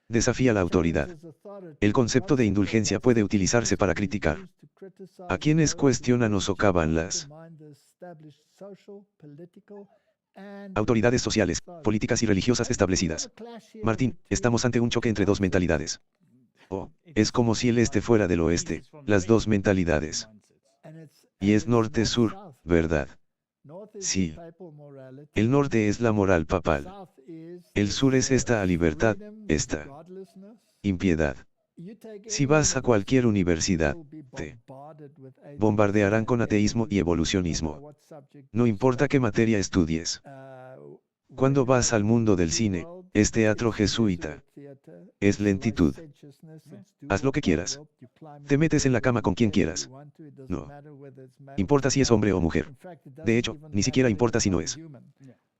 Desafía la autoridad. El concepto de indulgencia puede utilizarse para criticar a quienes cuestionan o socavan las autoridades sociales, políticas y religiosas establecidas. Martín, estamos ante un choque entre dos mentalidades. Es como si el este fuera del oeste, las dos mentalidades. Y es norte-sur, ¿verdad? Sí. El norte es la moral papal. El sur es esta libertad, esta impiedad. Si vas a cualquier universidad, te bombardearán con ateísmo y evolucionismo. No importa qué materia estudies. Cuando vas al mundo del cine, es teatro jesuita. Es lentitud. Haz lo que quieras. Te metes en la cama con quien quieras. No importa si es hombre o mujer. De hecho, ni siquiera importa si no es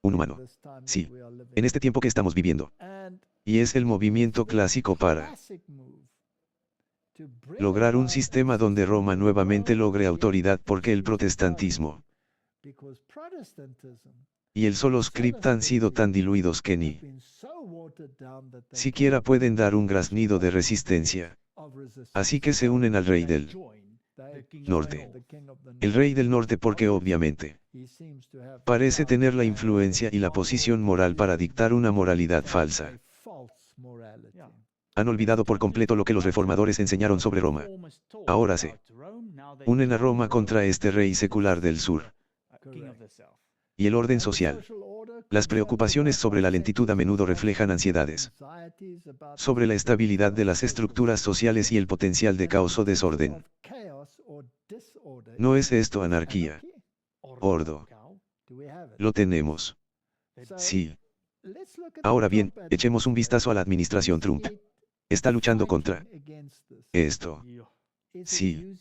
un humano. Sí. En este tiempo que estamos viviendo. Y es el movimiento clásico para lograr un sistema donde Roma nuevamente logre autoridad porque el protestantismo y el solo script han sido tan diluidos que ni siquiera pueden dar un graznido de resistencia. Así que se unen al rey del Norte. El rey del norte porque obviamente parece tener la influencia y la posición moral para dictar una moralidad falsa. Han olvidado por completo lo que los reformadores enseñaron sobre Roma. Ahora se unen a Roma contra este rey secular del sur. Y el orden social. Las preocupaciones sobre la lentitud a menudo reflejan ansiedades sobre la estabilidad de las estructuras sociales y el potencial de caos o desorden. ¿No es esto anarquía? Ordo. Lo tenemos. Sí. Ahora bien, echemos un vistazo a la administración Trump. Está luchando contra esto. Sí.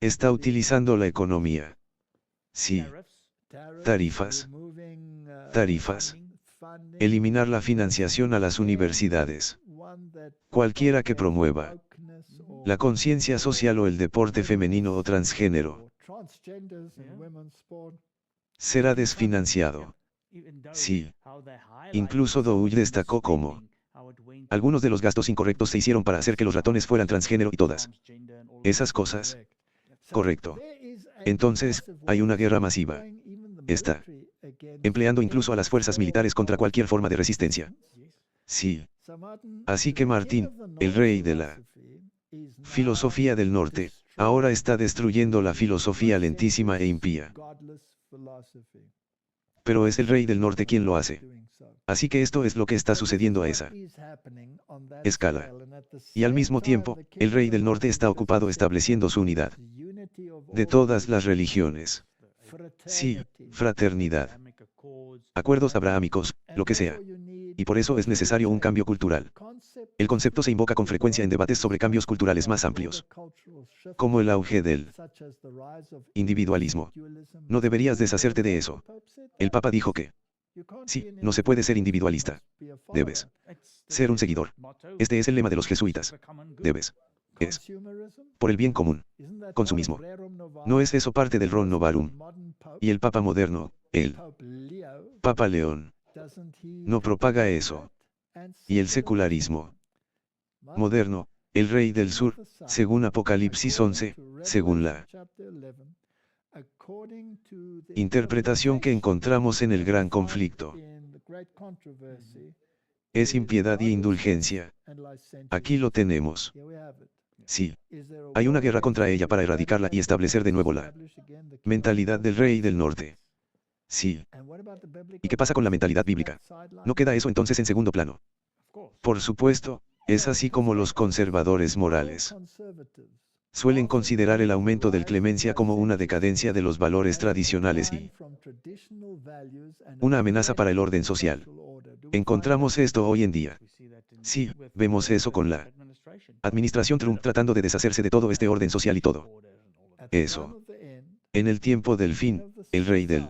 Está utilizando la economía. Sí. Tarifas. Tarifas. Eliminar la financiación a las universidades. Cualquiera que promueva la conciencia social o el deporte femenino o transgénero será desfinanciado. Sí. Incluso Doug destacó cómo algunos de los gastos incorrectos se hicieron para hacer que los ratones fueran transgénero y todas esas cosas. Correcto. Entonces, hay una guerra masiva. Está empleando incluso a las fuerzas militares contra cualquier forma de resistencia. Sí. Así que Martín, el rey de la filosofía del norte, ahora está destruyendo la filosofía lentísima e impía. Pero es el rey del norte quien lo hace. Así que esto es lo que está sucediendo a esa escala. Y al mismo tiempo, el rey del norte está ocupado estableciendo su unidad de todas las religiones. Sí, fraternidad. Acuerdos abrahámicos, lo que sea. Y por eso es necesario un cambio cultural. El concepto se invoca con frecuencia en debates sobre cambios culturales más amplios, como el auge del individualismo. No deberías deshacerte de eso. El Papa dijo que sí, no se puede ser individualista. Debes ser un seguidor. Este es el lema de los jesuitas. Debes. Es por el bien común. Consumismo. ¿No es eso parte del Ron Novarum? Y el Papa moderno, el Papa León, no propaga eso. Y el secularismo moderno, el rey del sur, según Apocalipsis 11, según la interpretación que encontramos en el gran conflicto, es impiedad y indulgencia. Aquí lo tenemos. Sí. Hay una guerra contra ella para erradicarla y establecer de nuevo la mentalidad del rey del norte. Sí. ¿Y qué pasa con la mentalidad bíblica? ¿No queda eso entonces en segundo plano? Por supuesto, es así como los conservadores morales suelen considerar el aumento del clemencia como una decadencia de los valores tradicionales y una amenaza para el orden social. Encontramos esto hoy en día. Sí, vemos eso con la administración Trump tratando de deshacerse de todo este orden social y todo eso. En el tiempo del fin, el rey del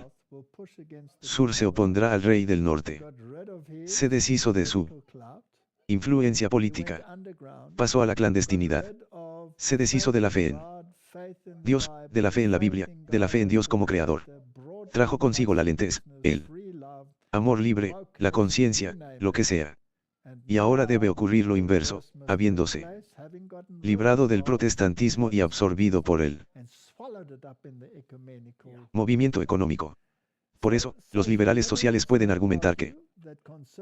sur se opondrá al rey del norte. Se deshizo de su influencia política. Pasó a la clandestinidad. Se deshizo de la fe en Dios, de la fe en la Biblia, de la fe en Dios como creador. Trajo consigo la lentez, el amor libre, la conciencia, lo que sea. Y ahora debe ocurrir lo inverso, habiéndose librado del protestantismo y absorbido por el movimiento económico. Por eso, los liberales sociales pueden argumentar que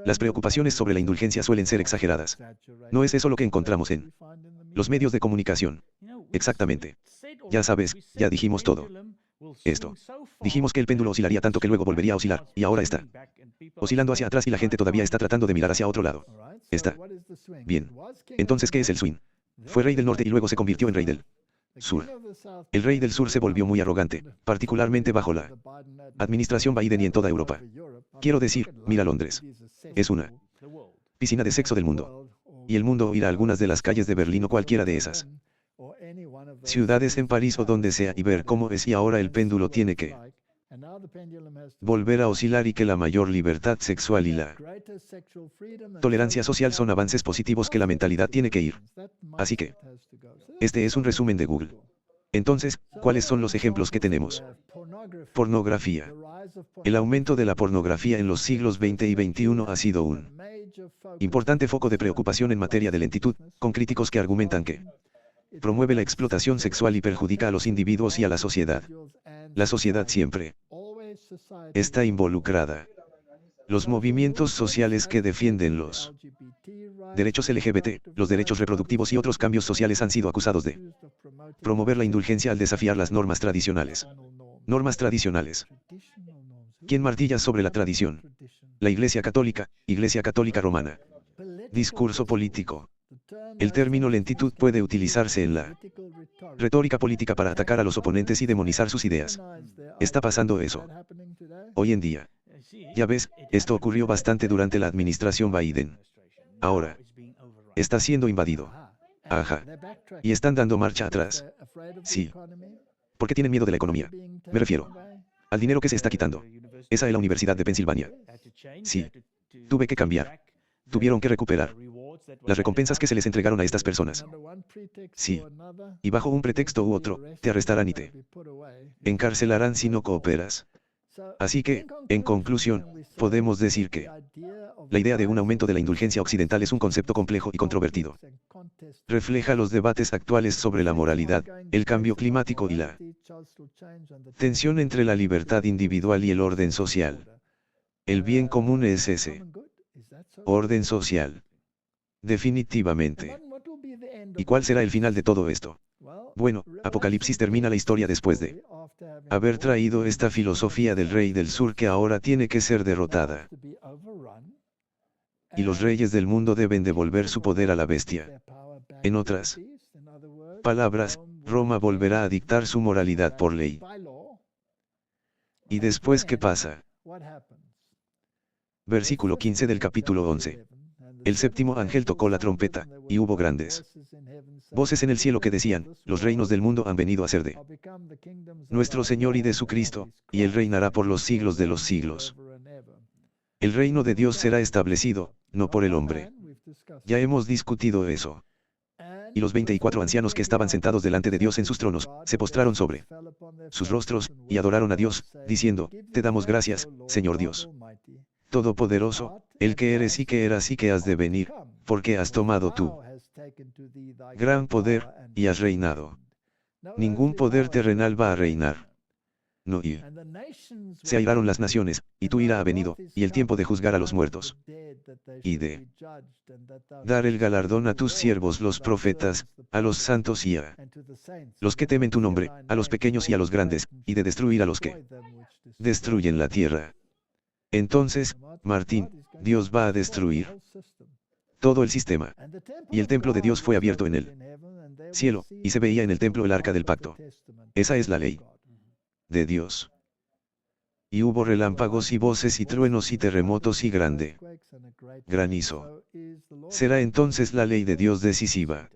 las preocupaciones sobre la indulgencia suelen ser exageradas. ¿No es eso lo que encontramos en los medios de comunicación? Exactamente. Ya sabes, ya dijimos todo. Esto. Dijimos que el péndulo oscilaría tanto que luego volvería a oscilar, y ahora está oscilando hacia atrás y la gente todavía está tratando de mirar hacia otro lado. Está bien. Entonces, ¿qué es el swing? Fue rey del norte y luego se convirtió en rey del sur. El rey del sur se volvió muy arrogante, particularmente bajo la administración Biden y en toda Europa. Quiero decir, mira Londres. Es una piscina de sexo del mundo. Y el mundo irá a algunas de las calles de Berlín o cualquiera de esas ciudades en París o donde sea y ver cómo es y ahora el péndulo tiene que volver a oscilar y que la mayor libertad sexual y la tolerancia social son avances positivos que la mentalidad tiene que ir. Así que, este es un resumen de Google. Entonces, ¿cuáles son los ejemplos que tenemos? Pornografía. El aumento de la pornografía en los siglos XX y XXI ha sido un importante foco de preocupación en materia de lentitud, con críticos que argumentan que promueve la explotación sexual y perjudica a los individuos y a la sociedad. La sociedad siempre está involucrada. Los movimientos sociales que defienden los derechos LGBT, los derechos reproductivos y otros cambios sociales han sido acusados de promover la indulgencia al desafiar las normas tradicionales. Normas tradicionales. ¿Quién martilla sobre la tradición? La Iglesia Católica Romana. Discurso político. El término lentitud puede utilizarse en la retórica política para atacar a los oponentes y demonizar sus ideas. Está pasando eso hoy en día. Ya ves, esto ocurrió bastante durante la administración Biden. Ahora está siendo invadido. Ajá. Y están dando marcha atrás. Sí. ¿Por qué tienen miedo de la economía? Me refiero al dinero que se está quitando. Esa es la Universidad de Pensilvania. Sí. Tuve que cambiar. Tuvieron que recuperar las recompensas que se les entregaron a estas personas. Sí. Y bajo un pretexto u otro, te arrestarán y te encarcelarán si no cooperas. Así que, en conclusión, podemos decir que la idea de un aumento de la indulgencia occidental es un concepto complejo y controvertido. Refleja los debates actuales sobre la moralidad, el cambio climático y la tensión entre la libertad individual y el orden social. El bien común es ese orden social. Definitivamente. ¿Y cuál será el final de todo esto? Bueno, Apocalipsis termina la historia después de haber traído esta filosofía del rey del sur que ahora tiene que ser derrotada. Y los reyes del mundo deben devolver su poder a la bestia. En otras palabras, Roma volverá a dictar su moralidad por ley. ¿Y después qué pasa? Versículo 15 del capítulo 11. El séptimo ángel tocó la trompeta, y hubo grandes voces en el cielo que decían, los reinos del mundo han venido a ser de nuestro Señor y de su Cristo, y Él reinará por los siglos de los siglos. El reino de Dios será establecido, no por el hombre. Ya hemos discutido eso. Y los 24 ancianos que estaban sentados delante de Dios en sus tronos, se postraron sobre sus rostros, y adoraron a Dios, diciendo, te damos gracias, Señor Dios Todopoderoso, el que eres y que eras y que has de venir, porque has tomado tu gran poder, y has reinado. Ningún poder terrenal va a reinar. No, y se airaron las naciones, y tu ira ha venido, y el tiempo de juzgar a los muertos, y de dar el galardón a tus siervos los profetas, a los santos y a los que temen tu nombre, a los pequeños y a los grandes, y de destruir a los que destruyen la tierra. Entonces, Martín, Dios va a destruir todo el sistema. Y el templo de Dios fue abierto en el cielo, y se veía en el templo el arca del pacto. Esa es la ley de Dios. Y hubo relámpagos y voces y truenos y terremotos y grande granizo. Será entonces la ley de Dios decisiva.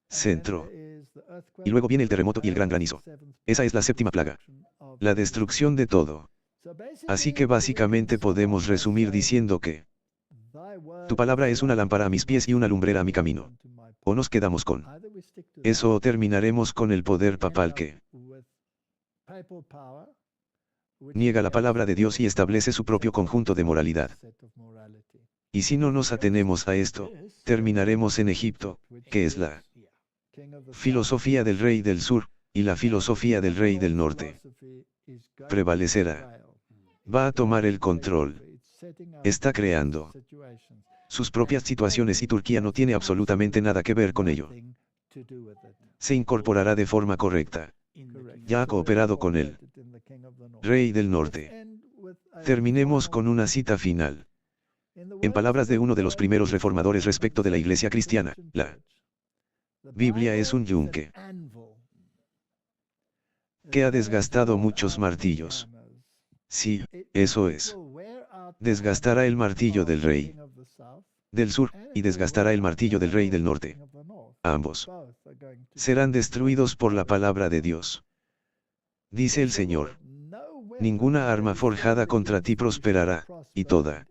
Centro. Y luego viene el terremoto y el gran granizo. Esa es la séptima plaga. La destrucción de todo. Así que básicamente podemos resumir diciendo que tu palabra es una lámpara a mis pies y una lumbrera a mi camino. O nos quedamos con eso o terminaremos con el poder papal que niega la palabra de Dios y establece su propio conjunto de moralidad. Y si no nos atenemos a esto, terminaremos en Egipto, que es la filosofía del rey del sur, y la filosofía del rey del norte prevalecerá. Va a tomar el control. Está creando sus propias situaciones y Turquía no tiene absolutamente nada que ver con ello. Se incorporará de forma correcta. Ya ha cooperado con el rey del norte. Terminemos con una cita final. En palabras de uno de los primeros reformadores respecto de la iglesia cristiana, la Biblia es un yunque que ha desgastado muchos martillos. Sí, eso es. Desgastará el martillo del rey del sur, y desgastará el martillo del rey del norte. Ambos serán destruidos por la palabra de Dios. Dice el Señor. Ninguna arma forjada contra ti prosperará, y toda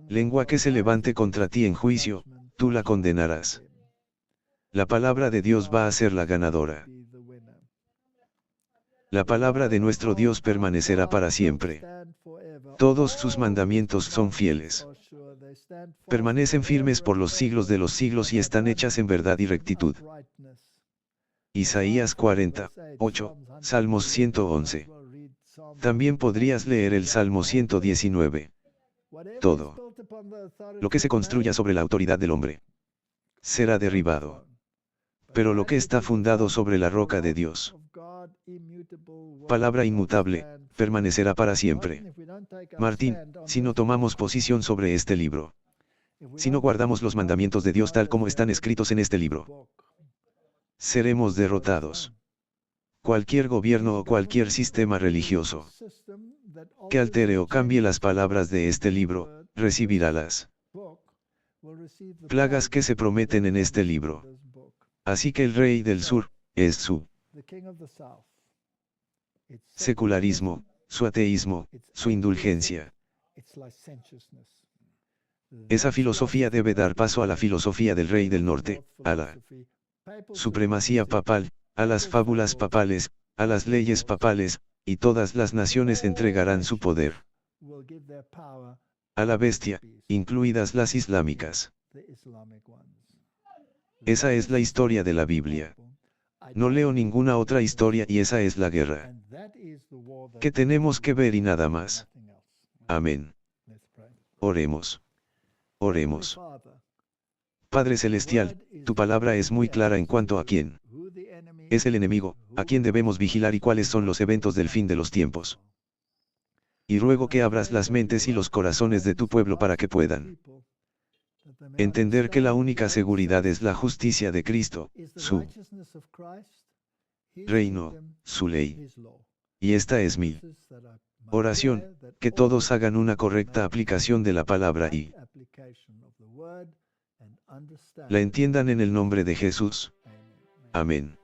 lengua que se levante contra ti en juicio, tú la condenarás. La palabra de Dios va a ser la ganadora. La palabra de nuestro Dios permanecerá para siempre. Todos sus mandamientos son fieles. Permanecen firmes por los siglos de los siglos y están hechas en verdad y rectitud. Isaías 40, 8, Salmos 111. También podrías leer el Salmo 119. Todo lo que se construya sobre la autoridad del hombre será derribado. Pero lo que está fundado sobre la roca de Dios, palabra inmutable, permanecerá para siempre. Martín, si no tomamos posición sobre este libro, si no guardamos los mandamientos de Dios tal como están escritos en este libro, seremos derrotados. Cualquier gobierno o cualquier sistema religioso que altere o cambie las palabras de este libro, recibirá las plagas que se prometen en este libro. Así que el rey del sur es su secularismo, su ateísmo, su indulgencia. Esa filosofía debe dar paso a la filosofía del rey del norte, a la supremacía papal, a las fábulas papales, a las leyes papales, y todas las naciones entregarán su poder a la bestia, incluidas las islámicas. Esa es la historia de la Biblia. No leo ninguna otra historia y esa es la guerra que tenemos que ver y nada más. Amén. Oremos. Oremos. Padre Celestial, tu palabra es muy clara en cuanto a quién es el enemigo, a quién debemos vigilar y cuáles son los eventos del fin de los tiempos. Y ruego que abras las mentes y los corazones de tu pueblo para que puedan entender que la única seguridad es la justicia de Cristo, su reino, su ley. Y esta es mi oración, que todos hagan una correcta aplicación de la palabra y la entiendan en el nombre de Jesús. Amén.